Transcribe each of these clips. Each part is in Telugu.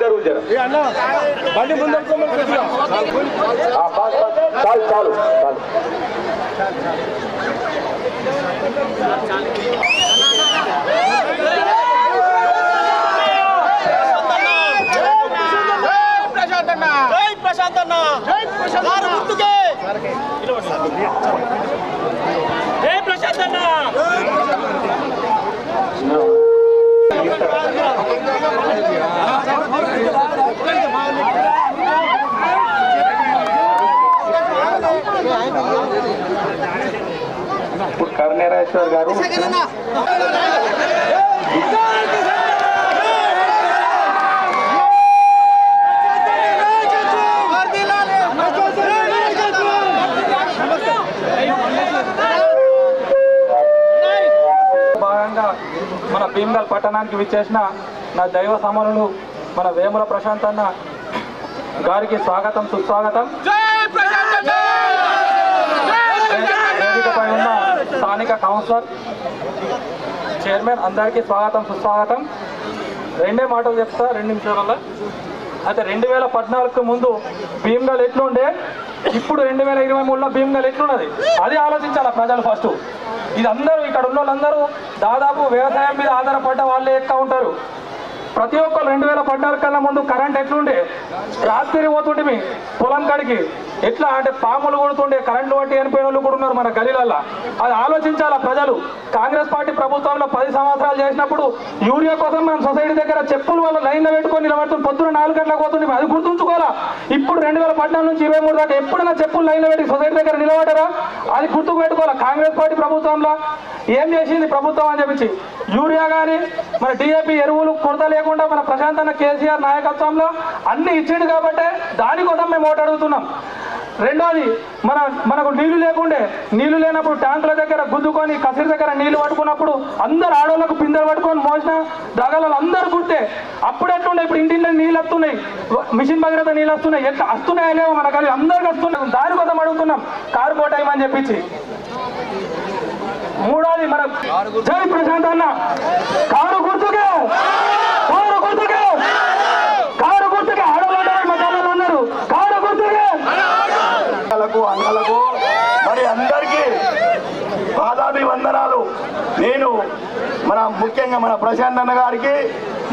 जरूर जरा चाल चालू कर्णेश्वर गारू మన భీమ్గల్ పట్టణానికి విచ్చేసిన నా దైవ సమానులు మన వేముల ప్రశాంత్ అన్న గారికి స్వాగతం సుస్వాగతం. వేదికపై ఉన్న స్థానిక కౌన్సిలర్ చైర్మన్ అందరికీ స్వాగతం సుస్వాగతం. రెండే మాటలు చెప్తా 2 నిమిషాలలో. అయితే 2014కు ముందు భీమ్గల్ ఎట్లుండే, ఇప్పుడు 2023లో భీమ్గల్ ఎట్లున్నది అది ఆలోచించాలి ప్రజలు ఫస్ట్. ఇది అందరూ ఇక్కడ ఉన్న వాళ్ళందరూ దాదాపు వ్యవసాయం మీద ఆధారపడ్డ వాళ్ళే ఎక్కువ ఉంటారు. ప్రతి ఒక్కరు 2014 కన్నా ముందు కరెంట్ ఎట్లుండే, రాత్రి పోతుంటే పొలం కాడికి ఎట్లా అంటే పాములు కొడుతుండే, కరెంట్లు పట్టి చనిపోయిన వాళ్ళు కూడా ఉన్నారు మన గలీలల్లో. అది ఆలోచించాలా ప్రజలు. కాంగ్రెస్ పార్టీ ప్రభుత్వంలో 10 సంవత్సరాలు చేసినప్పుడు యూరియా కోసం మనం సొసైటీ దగ్గర చెప్పులు వాళ్ళ లైన్లో పెట్టుకొని నిలబడుతుంది, పొద్దున 4 గంటలకు పోతుంది. అది గుర్తుంచుకోవాలా. ఇప్పుడు 2014 నుంచి 23 దాకా ఎప్పుడైనా చెప్పులు లైన్లో పెట్టి సొసైటీ దగ్గర నిలబడరా, అది గుర్తుకు పెట్టుకోవాలా. కాంగ్రెస్ పార్టీ ప్రభుత్వంలో ఏం చేసింది ప్రభుత్వం అని చెప్పి యూరియా కానీ మన డిఏపి ఎరువులు కొరత లేకుండా మన ప్రశాంత్ అన్న కేసీఆర్ నాయకత్వంలో అన్ని ఇచ్చిండు కాబట్టి దానికోసం మేము ఓటు అడుగుతున్నాం. రెండోది మనకు నీళ్లు లేకుండే, నీళ్లు లేనప్పుడు ట్యాంకుల దగ్గర గుద్దుకొని కసిరి దగ్గర నీళ్లు పట్టుకున్నప్పుడు అందరు ఆడవాళ్ళకు పిందెలు పట్టుకొని మోసిన దగలలో అందరు గుర్తే. అప్పుడు ఎట్లుండే, ఇప్పుడు ఇంటింటి నీళ్ళు వస్తున్నాయి, మిషన్ భగీరథ నీళ్ళు వస్తున్నాయి. ఎట్లా వస్తున్నాయో లేవో మన కలిసి అందరికి వస్తున్నాయి. దానికోసం అడుగుతున్నాం కారు కోటేయమని చెప్పించి. మూడోది మన జై ప్రశాంత్ అన్న కారు గుర్తుకే, కారు గుర్తుకే, కారు గుర్తుకే. ఆడవాళ్ళు మతాలు ఉన్నారు, కారు గుర్తుకే. అన్నలకు మరి అందరికీ పాదాభివందనాలు. నేను ముఖ్యంగా మన ప్రశాంత్ అన్న గారికి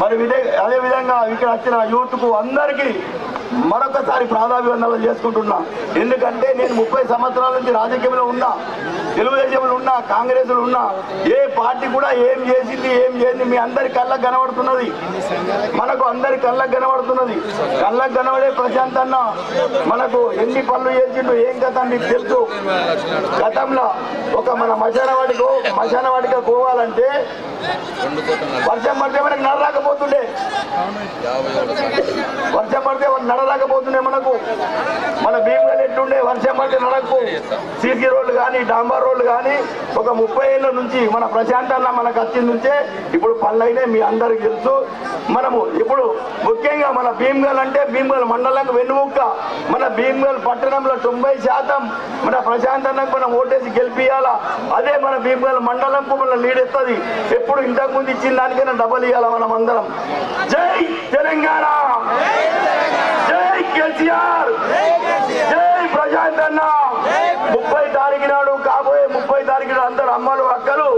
మరి అదేవిధంగా ఇక్కడ వచ్చిన యూత్కు అందరికీ మరొకసారి పాదాభివందనాలు చేసుకుంటున్నా. ఎందుకంటే నేను 30 సంవత్సరాల నుంచి రాజకీయంలో ఉన్నా, తెలుగుదేశంలో ఉన్నా, కాంగ్రెస్లో ఉన్నా. ఏ పార్టీ కూడా ఏం చేసింది ఏం చేసింది మీ అందరి కళ్ళకు కనబడుతున్నది, మనకు అందరి కళ్ళకు కనబడుతున్నది. కళ్ళకు కనబడే ప్రశాంత్ అన్న మనకు ఎన్ని పనులు చేసిండు ఏం కథ మీకు తెలుసు. గతంలో ఒక మన మశానవాడికి పోవాలంటే వర్షం పడితే మనకు నడరాకపోతుండే, వర్షం పడితే నడరాకపోతుండే. మనకు మన భీమ్గల్ ఎట్లుండే, వర్షం పడితే నడకు. సీసీ రోడ్లు కానీ డాంబర్ రోడ్లు కానీ ఒక 30 ఏళ్ళ నుంచి మన ప్రశాంత్ అన్న మనకు వచ్చింది నుంచే ఇప్పుడు పనులైనా మీ అందరికి తెలుసు. మనము ఇప్పుడు ముఖ్యంగా మన భీమ్గల్ అంటే భీమ్గల్ మండలానికి వెన్నుముక్క. మన భీమ్గల్ పట్టణంలో 90% మన ప్రశాంత్ అన్నకు మనం ఓటేసి గెలిపియాలా. అదే మన భీమ్గల్ మండలంకు మన లీడ్ ఎత్తది. ఎప్పుడు ఇంతకుముందు ఇచ్చిన దానికైనా డబల్ ఇవ్వాలా మనం అందరం. జై తెలంగాణ, జై కేసీఆర్, జై ప్రశాంత్ అన్న. 30 తారీఖు నాడు కాబోయే 30 తారీఖు నాడు అందరు అమ్మలు అక్కలు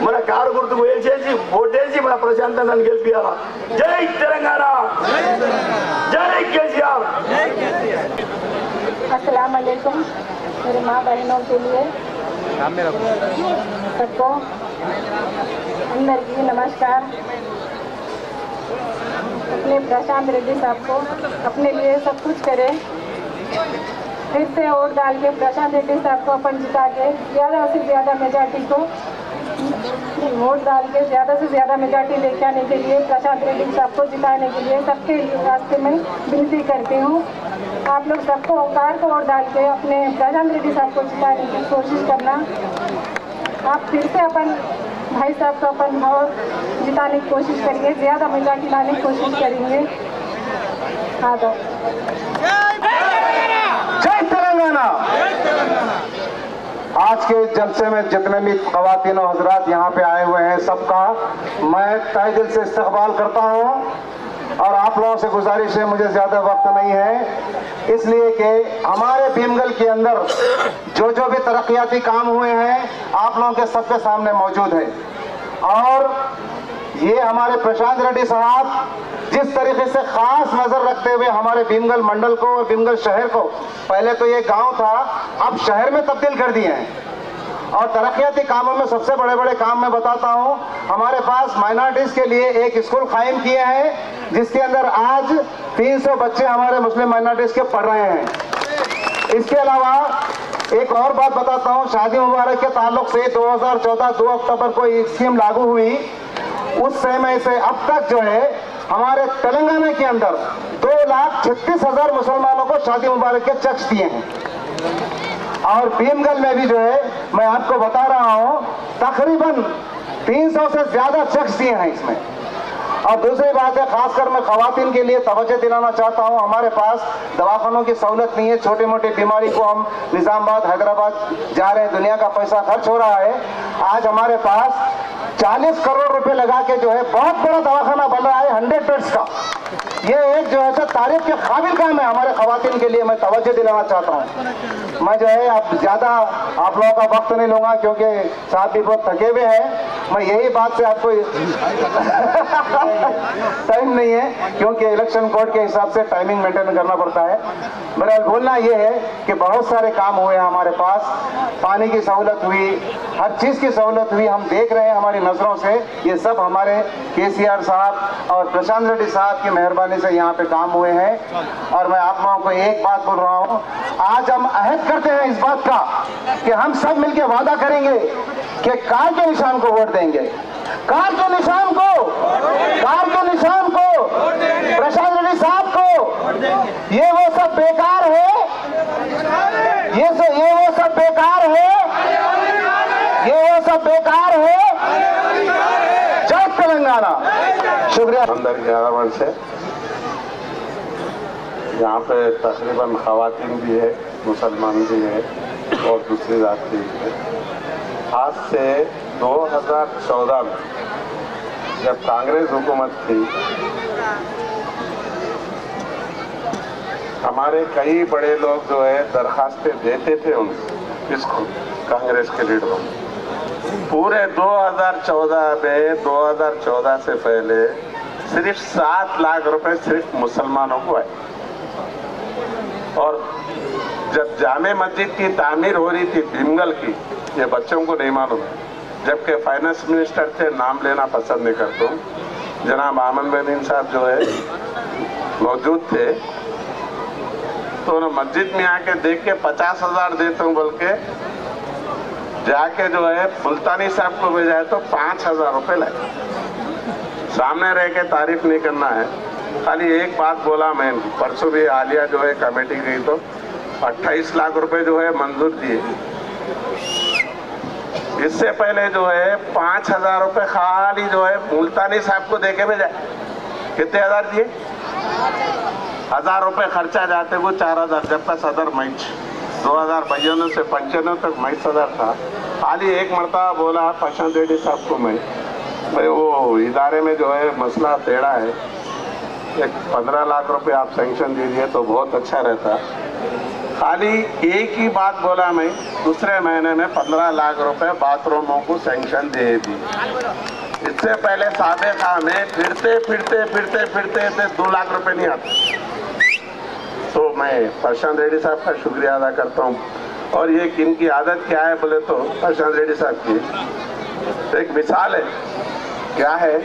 మన కారు గుర్తుకు వేసేసి ఓటేసి మన ప్రశాంత్ అన్నని గెలిపియాలా. జై తెలంగాణ, జై కేసీఆర్. अस्सलाम वालेकुम मेरे माँ बहनों के लिए सबको अंदर की नमस्कार. अपने प्रशांत रेड्डी साहब को अपने लिए सब कुछ करे, फिर से वोट डाल के प्रशांत रेड्डी साहब को अपन जिता के ज़्यादा से ज़्यादा मेजॉरिटी को वोट डाल के ज़्यादा से ज़्यादा मेजॉरिटी लेके आने के लिए प्रशांत रेड्डी साहब को जिताने के लिए सबके रास्ते में विनती करती हूँ. आप लोग सबको औकार को वोट डाल के अपने प्रशांत रेड्डी साहब को जिताने की कोशिश करना. आप फिर से अपन भाई साहब को अपन और जिताने की कोशिश करेंगे, ज़्यादा मेजॉरिटी लाने की कोशिश करेंगे. आदर. जय तेलंगाना. आज के जलसे में जितने भी ख़वातीन और हजरात यहाँ पे आए हुए हैं सबका मैं तहे दिल से इस्तकबाल करता हूँ. और आप लोगों से गुजारिश है, मुझे ज़्यादा वक्त नहीं है, इसलिए कि हमारे भीमगल के अंदर जो जो भी तरक्याती काम हुए हैं आप लोगों के सबके सामने मौजूद है। और ये हमारे प्रशांत रेड्डी साहब जिस तरीके से खास नजर रखते हुए हमारे भीमगल मंडल को और भीमगल शहर को, पहले तो ये गांव था, अब शहर में तब्दील कर दिए हैं। और तरक्याती कामों में सबसे बड़े बड़े काम मैं बताता हूं, हमारे पास माइनॉरिटीज के लिए एक स्कूल कायम किए हैं जिसके अंदर आज 300 बच्चे हमारे मुस्लिम माइनॉरिटीज के पढ़ रहे हैं। इसके अलावा एक और बात बताता हूं, शादी मुबारक के ताल्लुक से 2014 2 अक्टूबर को ये स्कीम लागू हुई, उस समय से अब तक जो है हमारे तेलंगाना के अंदर 2,36,000 मुसलमानों को शादी मुबारक के चेक्स दिए हैं। और भीमगल में भी जो है मैं आपको बता रहा हूं तकरीबन 300 से ज्यादा चेक्स दिए हैं इसमें। और दूसरी बात है, खासकर मैं खवातीन के लिए तवज्जो दिलाना चाहता हूं, हमारे पास दवाखानों की सहूलत नहीं है, छोटी मोटी बीमारी को हम निजामाबाद हैदराबाद जा रहे हैं, दुनिया का पैसा खर्च हो रहा है। आज हमारे पास 40 करोड़ रुपए लगा के जो है बहुत बड़ा दवाखाना बन रहा है 100 बेड्स का। ये एक जो है तारीफ के काबिल काम है हमारे खवातीन के लिए, मैं तवज्जो दिलाना चाहता हूँ। मैं जो है अब ज्यादा आप लोगों का वक्त नहीं लूंगा क्योंकि साहब भी बहुत थके हुए हैं। मैं यही बात से आपको टाइम नहीं है क्योंकि इलेक्शन कोड के हिसाब से टाइमिंग मेंटेन करना पड़ता है। मेरा बोलना ये है कि बहुत सारे काम हुए हैं हमारे पास, पानी की सहूलत हुई, हर चीज की सहूलत हुई, हम देख रहे हैं हमारी नजरों से। ये सब हमारे केसीआर साहब और प्रशांत रेड्डी साहब की मेहरबानी से यहाँ पे काम हुए हैं। और मैं आप लोगों को एक बात बोल रहा हूँ, आज हम अहद करते हैं इस बात का कि हम सब मिलकर वादा करेंगे कि कार के निशान को वोट देंगे, कार के निशान को, कार के निशान को, प्रशांत रेड्डी साहब को। ये वो सब बेकार है, ये वो सब बेकार है, ये वो सब बेकार है। जय तेलंगाना। शुक्रिया। अंदर 11 वर्ष है, यहाँ पे तकरीबन खवातीन भी है, मुसलमान भी है और दूसरी जाति भी है। आज से 2014 में जब कांग्रेस हुकूमत थी, हमारे कई बड़े लोग जो है दरखास्तें देते थे इसको कांग्रेस के लीडरों को। पूरे 2014 में 2014 से पहले सिर्फ 7 लाख रुपए सिर्फ मुसलमानों को आए। और जब जामे मस्जिद की तामीर हो रही थी भीमगल की, ये बच्चों को नहीं मालूम है, जबकि फाइनेंस मिनिस्टर थे, नाम लेना पसंद नहीं करता हूँ, जनाब आमन बेदीन साहब जो है मौजूद थे, तो उन्होंने मस्जिद में आके देख के 50,000 देता हूँ बोल के जाके जो है मुल्तानी साहब को भेजा है तो 5,000 रुपये लाए। सामने रह के तारीफ नहीं करना है, खाली एक बात बोला मैं, परसों भी आलिया जो है कमेटी गई तो 28 लाख रुपए जो है मंजूर दिए। इससे पहले जो है 5,000 रुपये खाली जो है मुल्तानी साहब को देके भेजा। कितने हजार दिए? 1,000 रुपये खर्चा जाते वो 4,000, जबकि सदर मैच 2092 से 95 तक मैच सदर था। खाली एक मरतबा बोला प्रशांत रेड्डी साहब को, मैं भाई वो इदारे में जो है मसला टेढ़ा है, एक 15 लाख रुपए आप सैंक्शन दीजिए तो बहुत अच्छा रहता। खाली एक ही बात बोला मैं, दूसरे महीने में 15 लाख रुपए बाथरूमों को सैंक्शन दे दी। इससे पहले साबिका में फिरते फिरते फिरते फिरते 2 लाख रुपए नहीं आते। तो मैं प्रशांत रेड्डी साहब का शुक्रिया अदा करता हूँ। और ये इनकी आदत क्या है बोले तो प्रशांत रेड्डी साहब की एक मिसाल है। क्या है,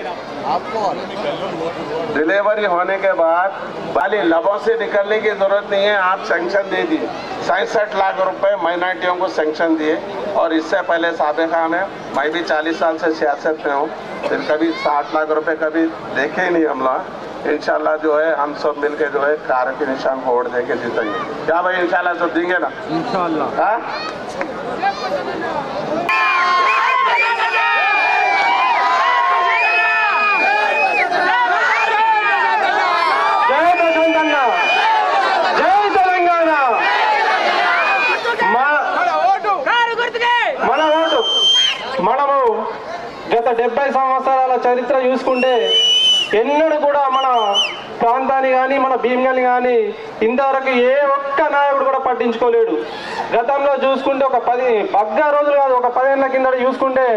डिलीवरी होने के बाद वाली लबों से निकलने की जरूरत नहीं है, आप सैंक्शन दे दिए। 67 लाख रुपए माइनॉरिटियों को सैंक्शन दिए। और इससे पहले साबिका में मैं भी 40 साल से सियासत में हूँ, फिर कभी 60 लाख रुपए कभी देखे ही नहीं हम लोग। इंशाल्लाह जो है हम सब मिलके जो है कार के निशान को वोट देके जीतेंगे। क्या भाई इंशाल्लाह सब देंगे ना? इंशाल्लाह। हाँ, మనము గత 70 సంవత్సరాల చరిత్ర చూసుకుంటే ఎన్నడూ కూడా మన ప్రాంతాన్ని కానీ మన భీమ్గల్ని కానీ ఇంతవరకు ఏ ఒక్క నాయకుడు కూడా పట్టించుకోలేడు. గతంలో చూసుకుంటే ఒక 10 రోజులు కాదు, ఒక 10 ఏళ్ళ కింద చూసుకుంటే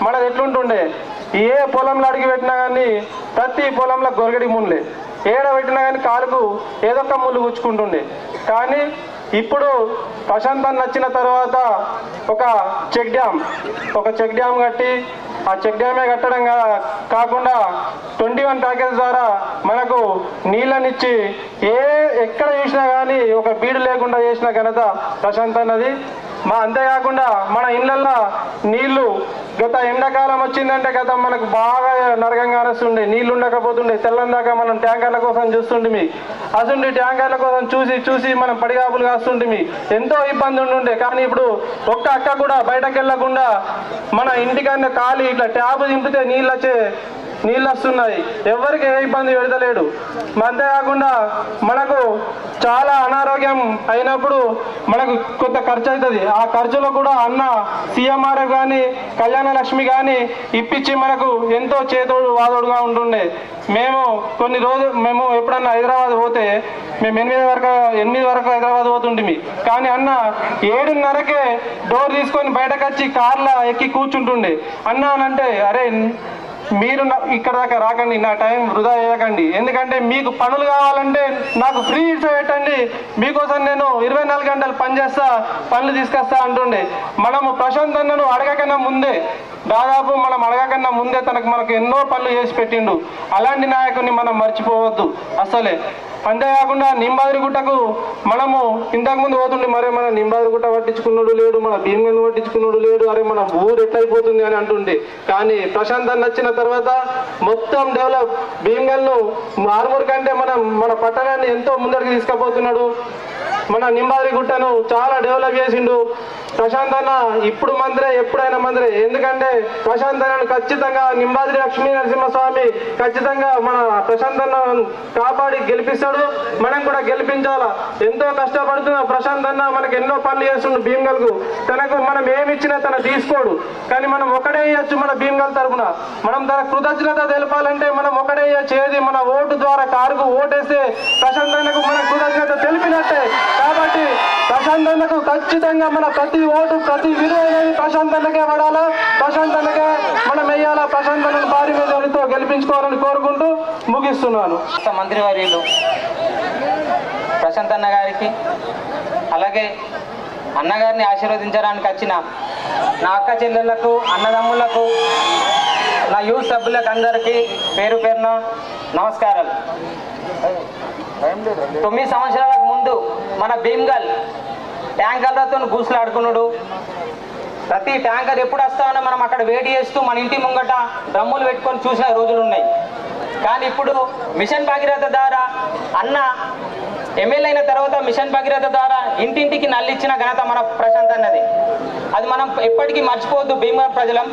మనది ఎట్లుంటుండే, ఏ పొలంలో అడిగి పెట్టినా కానీ ప్రతి పొలంలో గొరగడి ముళ్ళే, ఏడ పెట్టినా కానీ కాలుకు ఏదో ఒక ముళ్ళు గుచ్చుకుంటుండే. కానీ ఇప్పుడు ప్రశాంత్ అన్న వచ్చిన తర్వాత ఒక చెక్ డ్యామ్ కట్టి ఆ చెక్ డ్యామే కట్టడం కాకుండా 21 ప్యాకేజ్ ద్వారా మనకు నీళ్ళనిచ్చి ఎక్కడ చూసినా కానీ ఒక బీడు లేకుండా చేసిన ఘనత ప్రశాంత్ అన్నది. అంతేకాకుండా మన ఇళ్ళల్లో నీళ్లు గత ఎండాకాలం వచ్చిందంటే మనకు బాగా నరకంగా అనిస్తుండే, నీళ్లు ఉండకపోతుండే, తెల్లం దాకా మనం ట్యాంకర్ల కోసం చూస్తుంటే అసలు ట్యాంకర్ల కోసం చూసి మనం పడిగాపులు కాస్తుంటే ఎంతో ఇబ్బంది ఉంటుండే. కానీ ఇప్పుడు ఒక్క అక్క కూడా బయటకు వెళ్ళకుండా మన ఇంటికన్నా ఖాళీ ఇట్లా ట్యాబ్ దింపితే నీళ్ళు వస్తున్నాయి, ఎవరికి ఏ ఇబ్బంది పెడతలేడు. అంతేకాకుండా మనకు చాలా అనారోగ్యం అయినప్పుడు మనకు కొంత ఖర్చు అవుతుంది. ఆ ఖర్చులో కూడా అన్న CMR కానీ కళ్యాణ లక్ష్మి కానీ ఇప్పించి మనకు ఎంతో చేతోడు వాదోడుగా ఉంటుండే. మేము ఎప్పుడన్నా హైదరాబాద్ పోతే మేము 8 వరకు హైదరాబాద్ పోతుంటిమి. కానీ అన్న 7:30కే డోర్ తీసుకొని బయటకు వచ్చి కార్లో ఎక్కి కూర్చుంటుండే. అన్న అంటే అరే మీరు ఇక్కడ దాకా రాకండి, నా టైం వృధా చేయకండి, ఎందుకంటే మీకు పనులు కావాలంటే నాకు ఫ్రీ పెట్టండి, మీకోసం నేను 24 గంటలు పనులు తీసుకొస్తా అంటుండే. మనము ప్రశాంత్ అన్నను అడగకన్నా ముందే మనకు ఎన్నో పనులు చేసి పెట్టిండు. అలాంటి నాయకుడిని మనం మర్చిపోవద్దు అసలే. అంతేకాకుండా నింబాద్రిగుట్టకు మనము ఇంతకుముందు పోతుండే, మరే మన నింబాద్రిగుట్ట పట్టించుకున్నాడు లేడు, మన భీమ్గల్ పట్టించుకున్నాడు లేడు, అరే మన ఊరు ఎట్లయిపోతుంది అని అంటుండే. కానీ ప్రశాంత్ అన్న వచ్చిన తర్వాత మొత్తం డెవలప్, భీమ్గల్ను ఆర్మూర్ కంటే మన పట్టణాన్ని ఎంతో ముందరికి తీసుకుపోతున్నాడు. మన నింబాద్రిగుట్టను చాలా డెవలప్ చేసిండు ప్రశాంత్ అన్న. ఇప్పుడు మంత్రే, ఎప్పుడైనా మంత్రే. ఎందుకంటే ప్రశాంత్ అన్నను ఖచ్చితంగా నింబాద్రి లక్ష్మీ నరసింహస్వామి ఖచ్చితంగా మన ప్రశాంత్ అన్నను కాపాడి గెలిపిస్తాడు. మనం కూడా గెలిపించాలా. ఎంతో కష్టపడుతున్న ప్రశాంత్ అన్న మనకు ఎన్నో పనులు చేస్తుండు భీమ్గల్కు. తనకు మనం ఏమిచ్చినా తన తీసుకోడు, కానీ మనం ఒకటే ఇవ్వచ్చు. మన భీమ్గల్ తరఫున మనం తన కృతజ్ఞత తెలపాలంటే మనం ఒకటే ఇవ్వచ్చు. ఏది మన ఓటు ద్వారా కారుకు ఓటేస్తే ప్రశాంత్ అన్నకు మన కృతజ్ఞత తెలిపినట్టే. కాబట్టి ప్రశాంత్ అన్నకు ఖచ్చితంగా మన ప్రతి ఓటు, ప్రతి విలువ అనేది ప్రశాంత్ అన్నకే పడాలా, ప్రశాంత్ అన్నకే మనం వేయాలా. ప్రశాంత్ అన్నను భారీ మెజారిటీతో గెలిపించుకోవాలని కోరుకుంటూ ముగిస్తున్నాను. మంత్రివర్యులు ప్రశాంత్ అన్న గారికి, అలాగే అన్నగారిని ఆశీర్వదించడానికి వచ్చిన నా అక్క చెల్లెళ్లకు, అన్నదమ్ములకు, నా యూత్ సభ్యులకు అందరికీ పేరు పేరున నమస్కారాలు. 9 సంవత్సరాలకు ముందు మన భీమ్గల్ ట్యాంకర్లతో గూసులాడుకున్నాడు. ప్రతి ట్యాంకర్ ఎప్పుడు వస్తామన్నా మనం అక్కడ వేడి చేస్తూ మన ఇంటి ముంగట డ్రమ్ములు పెట్టుకొని చూసిన రోజులు ఉన్నాయి. కానీ ఇప్పుడు మిషన్ భగీరథ ద్వారా అన్న ఎమ్మెల్యే అయిన తర్వాత మిషన్ భగీరథ ద్వారా ఇంటింటికి నల్లిచ్చిన ఘనత మన ప్రశాంత్ అన్నది. అది మనం ఎప్పటికీ మర్చిపోవద్దు భీమ్గల్ ప్రజలం.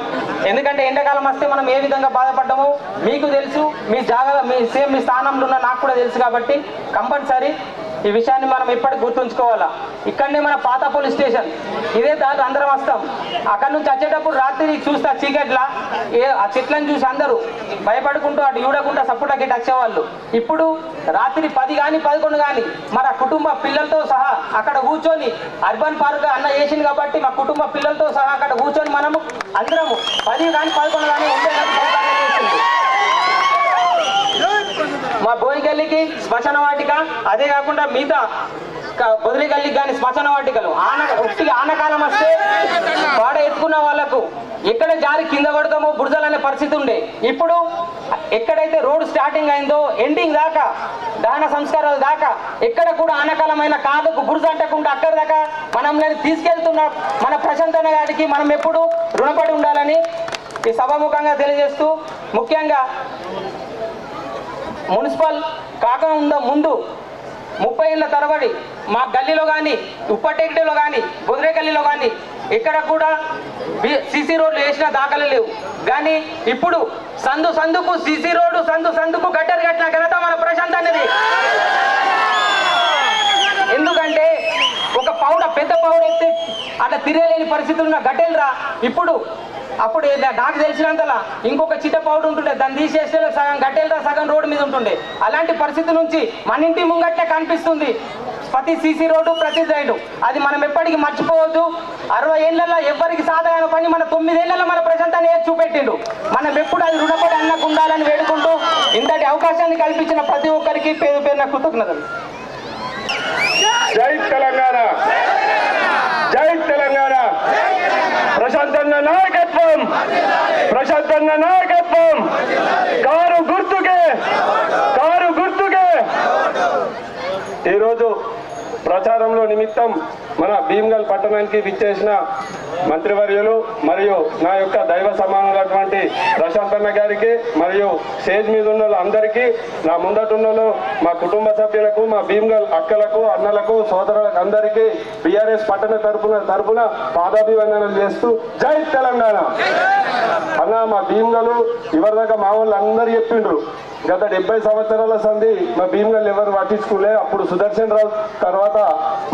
ఎందుకంటే ఎండాకాలం వస్తే మనం ఏ విధంగా బాధపడ్డామో మీకు తెలుసు, మీ స్థానంలో ఉన్న నాకు కూడా తెలుసు. కాబట్టి కంపల్సరీ ఈ విషయాన్ని మనం ఎప్పటికి గుర్తుంచుకోవాలా. ఇక్కడనే మన పాత పోలీస్ స్టేషన్, ఇదే దాంట్లో అందరం వస్తాం. అక్కడ నుంచి వచ్చేటప్పుడు రాత్రి చూస్తా చీకట్లా ఆ చెట్లను చూసి అందరూ భయపడుకుంటూ అటు చూడకుండా సపోర్ట్కి వచ్చేవాళ్ళు. ఇప్పుడు రాత్రి 10 కానీ 11 కానీ మన కుటుంబ పిల్లలతో సహా అక్కడ కూర్చొని అర్బన్ పార్క్ అన్న చేసింది కాబట్టి మా కుటుంబ పిల్లలతో సహా అక్కడ కూర్చొని మనము అందరము 10 కానీ 11 కానీ ఉండేది. మా బోయిగల్లికి శ్మశాన వాటిక, అదే కాకుండా మిగతా బొదిలిగల్లికి కానీ శ్మశాన వాటికలు ఆనకాలం వస్తే పాడ ఎత్తుకున్న వాళ్ళకు ఎక్కడ జారి కింద పడతామో బురదలనే పరిస్థితి ఉండే. ఇప్పుడు ఎక్కడైతే రోడ్డు స్టార్టింగ్ అయిందో ఎండింగ్ దాకా దహన సంస్కారాల దాకా ఎక్కడ కూడా ఆనకాలమైన కాళ్ళకు బురద అంటకుండా అక్కడ దాకా మనం తీసుకెళ్తున్న మన ప్రశాంత్ అన్న గారికి మనం ఎప్పుడు రుణపడి ఉండాలని ఈ సభాముఖంగా తెలియజేస్తూ, ముఖ్యంగా మున్సిపల్ కాకుండా ముందు 30 ఏళ్ళ తరబడి మా గల్లీలో కానీ, ఉప్పటెక్కడిలో కానీ, బొదిరే గల్లీలో కానీ ఎక్కడ కూడా సీసీ రోడ్లు వేసిన దాఖలు లేవు. కానీ ఇప్పుడు సందుకు సీసీ రోడ్డు, సందుకు గడ్డలు కట్టిన ఘనత మన ప్రశాంత్ అనేది. ఎందుకంటే ఒక పెద్ద పౌడ ఎత్తే అట్లా తిరగలేని పరిస్థితులు ఉన్న గట్టెలరా ఇప్పుడు. అప్పుడు నాకు తెలిసినంతలా ఇంకొక చిట్ట పౌడర్ ఉంటుండే, దాన్ని తీసేస్తే సగం గట్టెలరా సగం రోడ్డు మీద ఉంటుండే. అలాంటి పరిస్థితి నుంచి మన ఇంటి ముంగట్నే కనిపిస్తుంది ప్రతి సీసీ రోడ్డు, ప్రతి రైడు. అది మనం ఎప్పటికీ మర్చిపోవద్దు. 60 ఏళ్లలో ఎవరికి సాధన పని మన 9 ఏళ్లలో మన ప్రశాంతాన్ని చూపెట్టిండు. మనం ఎప్పుడు అది రుణపడి అన్నకు ఉండాలని వేడుకుంటూ ఇంతటి అవకాశాన్ని కల్పించిన ప్రతి ఒక్కరికి పేరు పేరున కృతజ్ఞతలు. జై తెలంగాణ, జై తెలంగాణ. ప్రశాంత్ అన్న నాయకత్వం, ప్రశాంత్ అన్న నాయకత్వం. కారు గుర్తుకే, కారు గుర్తుకే. ఈరోజు ప్రచారంలో నిమిత్తం మన భీమ్గల్ పట్టణానికి విచ్చేసిన మంత్రివర్యులు మరియు నా యొక్క దైవ సమానమైనటువంటి ప్రశాంత్ అన్న గారికి మరియు స్టేజ్ మీద ఉన్న అందరికీ, నా ముందటున్న మా కుటుంబ సభ్యులకు, మా భీమ్గల్ అక్కలకు, అన్నలకు, సోదరులకు అందరికీ బీఆర్ఎస్ పట్టణ తరపున పాదాభివందనలు చేస్తూ జై తెలంగాణ. అన్న మా భీమ్గల్ ఇవరిదాకా మా వాళ్ళు అందరూ చెప్పిండ్రు, గత 70 సంవత్సరాల సంధి మా భీమ్గల్ ఎవరు పట్టించుకోలే. అప్పుడు సుదర్శన్ రావు తర్వాత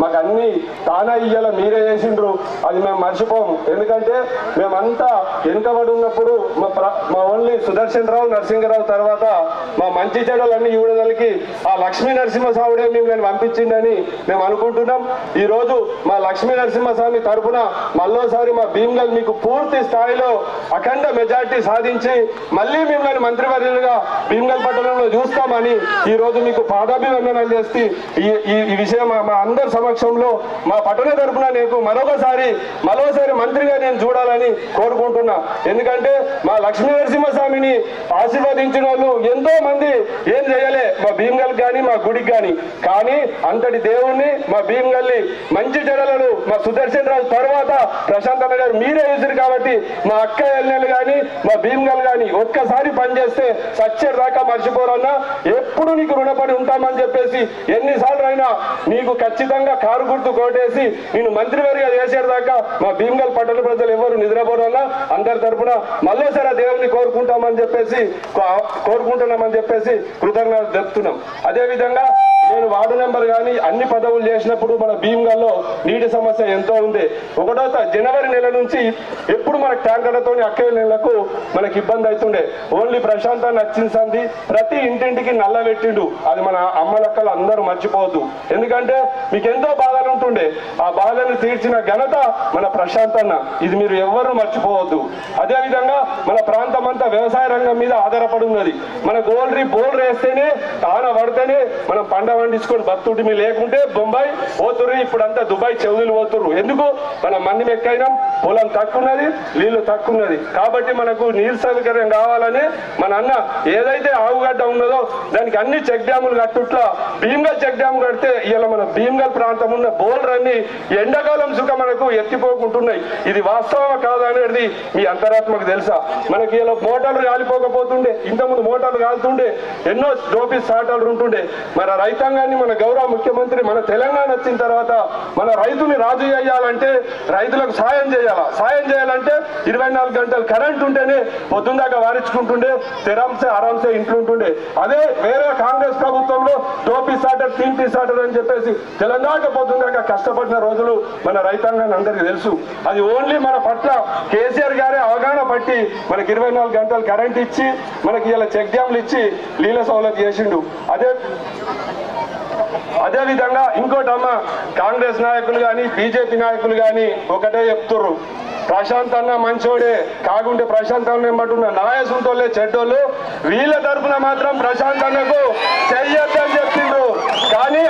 మాకు అన్ని తానా ఇయ్యాల మీరే చేసిండ్రు, అది మేము మర్చిపోము. ఎందుకంటే మేమంతా వెనుకబడి ఉన్నప్పుడు మా ఓన్లీ సుదర్శన్ రావు, నరసింహరావు తర్వాత మా మంచి చెడలన్నీ ఇవ్వడానికి ఆ లక్ష్మీ నరసింహస్వామిడే మేము పంపించిందని మేము అనుకుంటున్నాం. ఈరోజు మా లక్ష్మీ నరసింహస్వామి తరఫున మళ్ళోసారి మా భీమ్గల్ మీకు పూర్తి స్థాయిలో అఖండ మెజార్టీ సాధించి మళ్ళీ మిమ్మల్ని మంత్రివర్యులుగా భీమ్గల్ పట్టణంలో చూస్తామని ఈ రోజు మీకు పాదాభివందనాలు చేసి ఈ విషయం మా అందరి సమక్షంలో మా పట్టణ తరపున నేను మరోసారి మంత్రిగా నేను చూడాలని కోరుకుంటున్నా. ఎందుకంటే మా లక్ష్మీ నరసింహస్వామిని ఆశీర్వదించిన వాళ్ళు ఎంతో మంది ఏం చేయలే మా భీమ్గల్ కానీ మా గుడికి కానీ అంతటి దేవుణ్ణి మా భీమ్గల్ని మంచి చెడలను మా సుదర్శన్ రావు తర్వాత ప్రశాంత్ అన్న గారు మీరే చూసారు కాబట్టి మా అక్క ఎల్నెలు కానీ మా భీమ్గల్ కానీ ఒక్కసారి పనిచేస్తే సచ్చేరు దాకా మర్చిపోరన్నా, ఎప్పుడు నీకు రుణపడి ఉంటామని చెప్పేసి ఎన్నిసార్లు అయినా నీకు ఖచ్చితంగా కారు గుర్తు కోటేసి నేను మంత్రివర్గా చేసేదాకా మా భీమ్గల్ పట్టణ ప్రజలు ఎవరు నిద్రపోరన్నా అందరి తరఫున మళ్ళీసారి దేవుని కోరుకుంటామని చెప్పేసి కోరుకుంటున్నామని చెప్పేసి కృతజ్ఞతలు చెప్తున్నాం. అదేవిధంగా నేను వార్డు నెంబర్ కానీ అన్ని పదవులు చేసినప్పుడు మన భీమ్గల్లో నీటి సమస్య ఎంతో ఉంది. 1వ జనవరి నెల నుంచి ఎప్పుడు మన ట్యాంకర్లతో అక్కే నెలకు మనకి ఇబ్బంది అవుతుండే. ఓన్లీ ప్రశాంతాన్ని నచ్చింది ప్రతి ఇంటింటికి నల్ల పెట్టిండు. అది మన అమ్మలక్కలు అందరూ మర్చిపోవద్దు. ఎందుకంటే మీకు ఎంతో బాధలు ఉంటుండే, ఆ బాధను తీర్చిన ఘనత మన ప్రశాంత్ అన్న. ఇది మీరు ఎవరు మర్చిపోవద్దు. అదేవిధంగా మన ప్రాంతం అంతా వ్యవసాయ రంగం మీద ఆధారపడి ఉన్నది. మన బోల్డర్ వేస్తేనే తాన పడితేనే మనం పంట పండించుకొని బతుకుటి మీ లేకుంటే బొంబాయి పోతుర్రు, ఇప్పుడంతా దుబాయ్ చెవులు పోతుర్రు. ఎందుకు? మనం మంది ఎక్కైనా పొలం తక్కున్నది, నీళ్లు తక్కున్నది కాబట్టి మనకు నీరు సౌకర్యం కావాలని మన అన్న ఏదైతే ఆవుగడ్డ ఉన్నదో దానికి అన్ని చెక్ డ్యాములు కట్టుట్లా భీమ్గల్ చెక్ డ్యామ్ కడితే ఇలా మన భీమ్గల్ ప్రాంతం ఉన్న బోల్డర్ అన్ని ఎండాకాలం సుఖ మనకు ఎత్తిపోకుంటున్నాయి. ఇది వాస్తవం కాదనేది మీ అంతరాత్మకు తెలుసా? మనకి ఇలా మోటార్లు కాలిపోకపోతుండే, ఇంతకుముందు మోటార్లు కాలుతుండే, ఎన్నో డోపీ స్టార్టర్లు ఉంటుండే. మన రైతాంగాన్ని మన గౌరవ ముఖ్యమంత్రి మన తెలంగాణ వచ్చిన తర్వాత మన రైతుని రాజు చేయాలంటే రైతులకు సాయం చేయాలంటే 24 గంటలు కరెంట్ ఉంటేనే పొద్దుందాకా వారించుకుంటుండే, తెరంసే ఆరాంసే ఇంట్లో ఉంటుండే. అదే వేరే కాంగ్రెస్ ప్రభుత్వంలో టోపీ స్టార్టర్, తీన్పీ స్టార్టర్ అని చెప్పేసి తెలంగాణ పొద్దుందాకా కష్టపడిన రోజులు మన రైతాంగాన్ని అందరికీ తెలుసు. అది ఓన్లీ మన పట్ల కేసీఆర్ గారే అవగాహన పట్టి మనకి 24 గంటలు కరెంట్ ఇచ్చి మనకి ఇలా చెక్ డ్యామ్లు ఇచ్చి నీళ్ళ సౌలభ్యం చేసిండు. అదేవిధంగా ఇంకోటమ్మ కాంగ్రెస్ నాయకులు కానీ బీజేపీ నాయకులు కానీ ఒకటే చెప్తుర్రు, ప్రశాంత్ అన్న మంచోడే కాకుంటే ప్రశాంత్ అన్న ఏమంటున్నా నాయసుంటోళ్ళే చెడ్డోళ్ళు, వీళ్ళ తరఫున మాత్రం ప్రశాంత్ అన్నకు చెయ్యొద్దని చెప్పిండ్రు. కానీ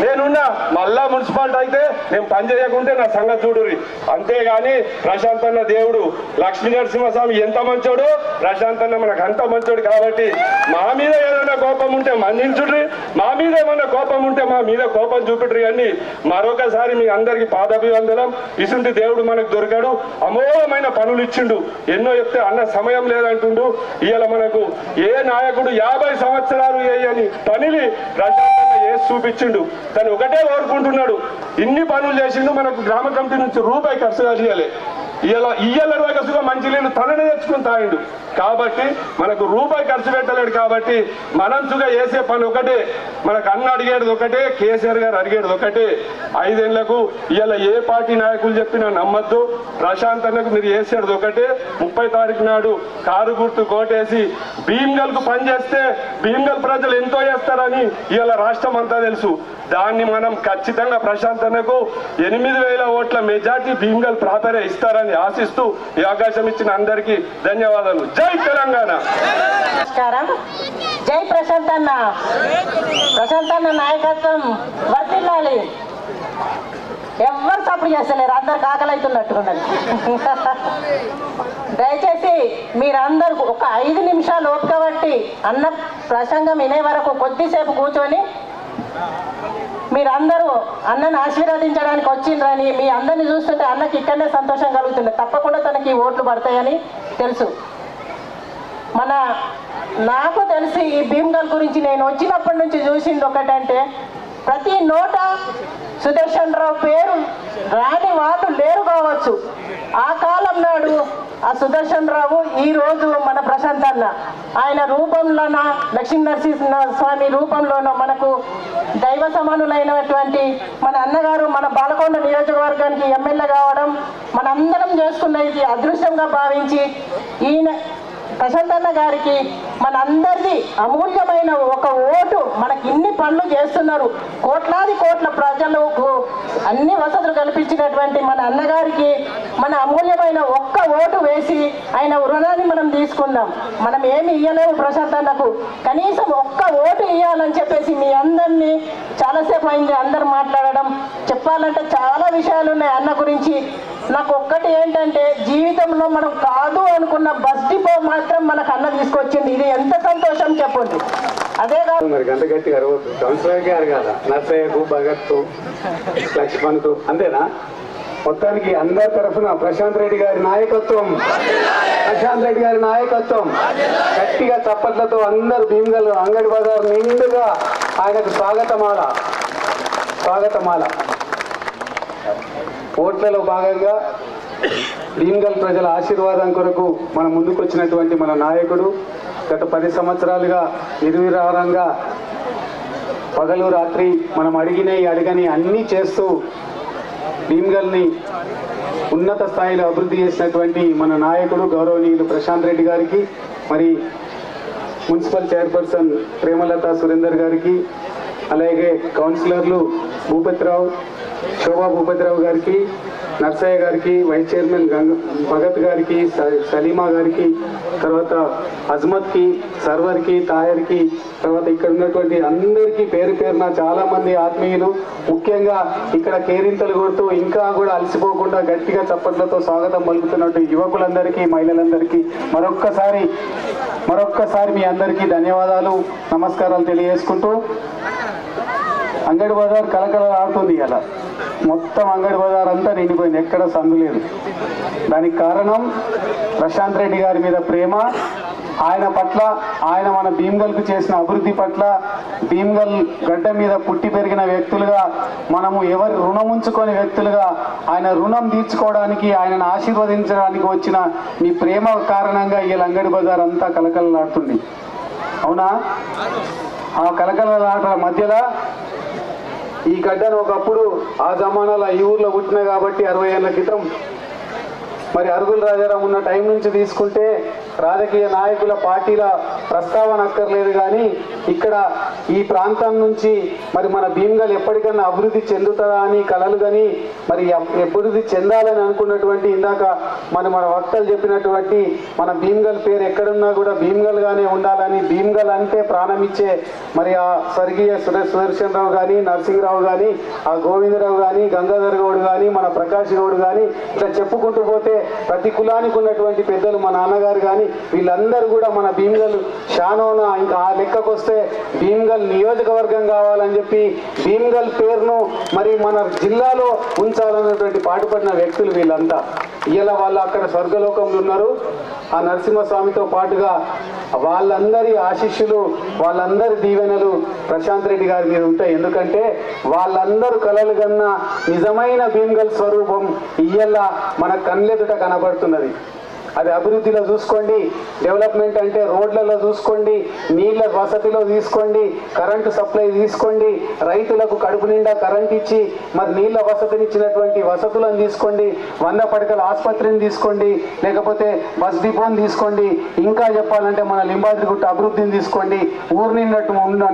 నేనున్నా మళ్ళా మున్సిపాలిటీ అయితే నేను పని చేయకుంటే నా సంగతి చూడుర్రి. అంతేగాని ప్రశాంత్ అన్న దేవుడు లక్ష్మీ నరసింహస్వామి ఎంత మంచోడు, ప్రశాంత్ అన్న మనకు అంత మంచోడు. కాబట్టి మా మీద ఏదైనా కోపం ఉంటే మన్నించుడ్రి, మా మీద ఏమైనా కోపం ఉంటే మా మీద కోపం చూపిడ్రి. అని మరొకసారి మీ అందరికి పాదాభివందనం. ఇసుంటి దేవుడు మనకు దొరికాడు, అమోఘమైన పనులు ఇచ్చిండు. ఎన్నో చెప్తే అన్న సమయం లేదంటుండు. ఇవాళ మనకు ఏ నాయకుడు 50 సంవత్సరాలు చేయని పనిని ప్రశాంత్ అన్న చేసి చూపించిండు. తను ఒకటే కోరుకుంటున్నాడు, ఇన్ని పనులు చేసిండు, మనకు గ్రామ కమిటీ నుంచి రూపాయి ఖర్చు చేయాలి. ఇయ్యాల దాకా మంచి నీళ్ళు తననే తెచ్చుకుని తాగిండు. కాబట్టి మనకు రూపాయి ఖర్చు పెట్టలేడు. కాబట్టి మనం సుగా వేసే పని ఒకటే, మనకు అన్న అడిగేది ఒకటే, కేసీఆర్ గారు అడిగేది ఒకటే. 5 ఏళ్లకు ఇవాళ ఏ పార్టీ నాయకులు చెప్పినా నమ్మద్దు. ప్రశాంత్ అన్నకు మీరు వేసేది ఒకటే, 30 తారీఖు నాడు కారు గుర్తు కోటేసి భీమ్గల్కు పనిచేస్తే భీమ్గల్ ప్రజలు ఎంతో చేస్తారని ఇవాళ రాష్ట్రం అంతా తెలుసు. దాన్ని మనం ఖచ్చితంగా ప్రశాంత్ అన్నకు 8,000 ఓట్ల మెజార్టీ భీమ్గల్ ప్రాపరే ఇస్తారని ఆశిస్తూ ఈ అవకాశం ఇచ్చిన అందరికీ ధన్యవాదాలు. జై తెలంగాణ. నమస్కారం. జై ప్రశాంత్ అన్న. ప్రశాంత్ అన్న నాయకత్వం వర్తిల్లాలి. ఎవరు తప్పుడు చేస్తలేరు, అందరు కాకలైతున్నట్టున్నది. దయచేసి మీరందరూ ఒక 5 నిమిషాలు ఓపిక పట్టి అన్న ప్రసంగం వినే వరకు కొద్దిసేపు కూర్చొని మీరందరూ అన్నను ఆశీర్వదించడానికి వచ్చిండ్రని, మీ అందరిని చూస్తుంటే అన్నకి ఇక్కడనే సంతోషం కలుగుతుంది. తప్పకుండా తనకి ఓట్లు పడతాయని తెలుసు. నాకు తెలిసి ఈ భీమ్గల్ గురించి నేను వచ్చినప్పటి నుంచి చూసింది ఒకటంటే, ప్రతి నోట సుదర్శన్ రావు పేరు రాని వాళ్ళు లేరు కావచ్చు. ఆ కాలం నాడు ఆ సుదర్శన్ రావు, ఈ రోజు మన ప్రశాంత్ అన్న ఆయన రూపంలోన లక్ష్మీ నరసింహ స్వామి రూపంలోనో మనకు దైవ సమానులైనటువంటి మన అన్నగారు మన బాలకొండ నియోజకవర్గానికి ఎమ్మెల్యే కావడం మనందరం చేసుకున్న ఇది అదృష్టంగా భావించి ఈయన ప్రశాంత్ అన్న గారికి మనందరిది అమూల్యమైన ఒక ఓటు, మనకి ఇన్ని పనులు చేస్తున్నారు, కోట్ల ప్రజలకు అన్ని వసతులు కల్పించినటువంటి మన అన్నగారికి మన అమూల్యమైన ఒక్క ఓటు వేసి ఆయన రుణాన్ని మనం తీసుకుందాం. మనం ఏమి ఇయ్యలేము ప్రశాంత్ అన్నకు, కనీసం ఒక్క ఓటు ఇవ్వాలని చెప్పేసి మీ అందరినీ చాలాసేపు అయింది అందరు మాట్లాడడం. చెప్పాలంటే చాలా విషయాలు ఉన్నాయి అన్న గురించి. నాకు ఒక్కటి ఏంటంటే, జీవితంలో మనం కాదు అనుకున్న బస్ డిపో మాత్రం మనకు అన్న తీసుకొచ్చింది. ఇది ఎంత సంతోషం చెప్పండి. అదే కాదు మరి గంట గట్టిగా అరవద్దు. కౌన్సిలర్ గారు కదా, నర్సయ్యకు, భగత్కు, లక్ష్మణ్కు అంతేనా? మొత్తానికి అందరి తరఫున ప్రశాంత్ రెడ్డి గారి నాయకత్వం, ప్రశాంత్ రెడ్డి గారి నాయకత్వం గట్టిగా చప్పట్లతో అందరూ భీమ్గల్ అంగడి బజార్ నిండుగా ఆయనకు స్వాగతమాల. ఓట్లలో భాగంగా భీమ్గల్ ప్రజల ఆశీర్వాదం కొరకు మన ముందుకు వచ్చినటువంటి మన నాయకుడు గత 10 సంవత్సరాలుగా నిర్విరామంగా పగలు రాత్రి మనం అడగని అన్నీ చేస్తూ భీమ్గల్ని ఉన్నత స్థాయిలో అభివృద్ధి చేసినటువంటి మన నాయకుడు గౌరవనీయులు ప్రశాంత్ రెడ్డి గారికి, మరి మున్సిపల్ చైర్పర్సన్ ప్రేమలత సురేందర్ గారికి, అలాగే కౌన్సిలర్లు భూపతిరావు, శోభా భూపతిరావు గారికి, నర్సయ్య గారికి, వైస్ చైర్మన్ భగత్ గారికి, సలీమా గారికి, తర్వాత అజ్మత్కి, సర్వర్కి, తాయర్కి, తర్వాత ఇక్కడ ఉన్నటువంటి అందరికీ పేరు పేరున చాలా మంది ఆత్మీయులు, ముఖ్యంగా ఇక్కడ కేరింతలు కొడుతూ ఇంకా కూడా అలసిపోకుండా గట్టిగా చప్పట్లతో స్వాగతం పలుకుతున్నట్టు యువకులందరికీ, మహిళలందరికీ మరొక్కసారి మీ అందరికీ ధన్యవాదాలు, నమస్కారాలు తెలియజేసుకుంటూ, అంగడి బజార్ కలకలలాడుతుంది. ఇలా మొత్తం అంగడి బజార్ అంతా నిండిపోయింది, ఎక్కడ సందు లేదు. దానికి కారణం ప్రశాంత్ రెడ్డి గారి మీద ప్రేమ, ఆయన పట్ల, ఆయన మన భీమ్గల్కు చేసిన అభివృద్ధి పట్ల, భీమ్గల్ గడ్డ మీద పుట్టి పెరిగిన వ్యక్తులుగా, మనము ఎవరి రుణం ఉంచుకొని వ్యక్తులుగా ఆయన రుణం తీర్చుకోవడానికి, ఆయనను ఆశీర్వదించడానికి వచ్చిన మీ ప్రేమ కారణంగా ఈ అంగడి బజార్ అంతా కలకలలాడుతుంది. అవునా? ఆ కలకలలాటల మధ్యలో ఈ గడ్డను ఒకప్పుడు ఆ జమానాలో ఈ ఊర్లో పుట్టిన కాబట్టి 60 ఏళ్ల క్రితం మరి అరుగుల రాజారాం ఉన్న టైం నుంచి తీసుకుంటే రాజకీయ నాయకుల పార్టీల ప్రస్తావన అక్కర్లేదు, కానీ ఇక్కడ ఈ ప్రాంతం నుంచి మరి మన భీమ్గల్ ఎప్పటికన్నా అభివృద్ధి చెందుతుందా అని కలలు కానీ మరి అభివృద్ధి చెందాలని అనుకున్నటువంటి, ఇందాక మన వక్తలు చెప్పినటువంటి మన భీమ్గల్ పేరు ఎక్కడున్నా కూడా భీమ్గల్గానే ఉండాలని, భీమ్గల్ అంటే ప్రాణమిచ్చే మరి ఆ స్వర్గీయ సుదర్శన్ రావు కానీ, నరసింహరావు కానీ, ఆ గోవిందరావు కానీ, గంగాధర్ గౌడ్ కానీ, మన ప్రకాష్ గౌడ్ కానీ, ఇట్లా చెప్పుకుంటూ పోతే ప్రతి కులానికి ఉన్నటువంటి పెద్దలు, మా నాన్నగారు కానీ, వీళ్ళందరూ కూడా మన భీమ్గల్ షానోన, ఇంకా ఆ లెక్కకు వస్తే భీమ్గల్ నియోజకవర్గం కావాలని చెప్పి భీమ్గల్ పేరును మరి మన జిల్లాలో ఉంచాలన్నటువంటి పాటుపడిన వ్యక్తులు వీళ్ళంతా. ఇలా వాళ్ళు అక్కడ స్వర్గలోకంలో ఉన్నారు. ఆ నరసింహస్వామితో పాటుగా వాళ్ళందరి ఆశీస్సులు, వాళ్ళందరి దీవెనలు ప్రశాంత్ రెడ్డి గారి మీద ఉంటాయి. ఎందుకంటే వాళ్ళందరూ కలలు కన్నా నిజమైన భీమ్గల్ స్వరూపం ఇయ్యల్ల మన కళ్ళెదుట కనబడుతున్నది. అది అభివృద్ధిలో చూసుకోండి, డెవలప్మెంట్ అంటే రోడ్లలో చూసుకోండి, నీళ్ళ వసతిలో తీసుకోండి, కరెంటు సప్లై తీసుకోండి, రైతులకు కడుపు నిండా కరెంట్ ఇచ్చి మరి నీళ్ళ వసతినిచ్చినటువంటి వసతులను తీసుకోండి, 100 పడకల ఆసుపత్రిని తీసుకోండి, లేకపోతే బస్ డిపోని తీసుకోండి, ఇంకా చెప్పాలంటే మన లింబాద్రిగుట్ట అభివృద్ధిని తీసుకోండి, ఊరు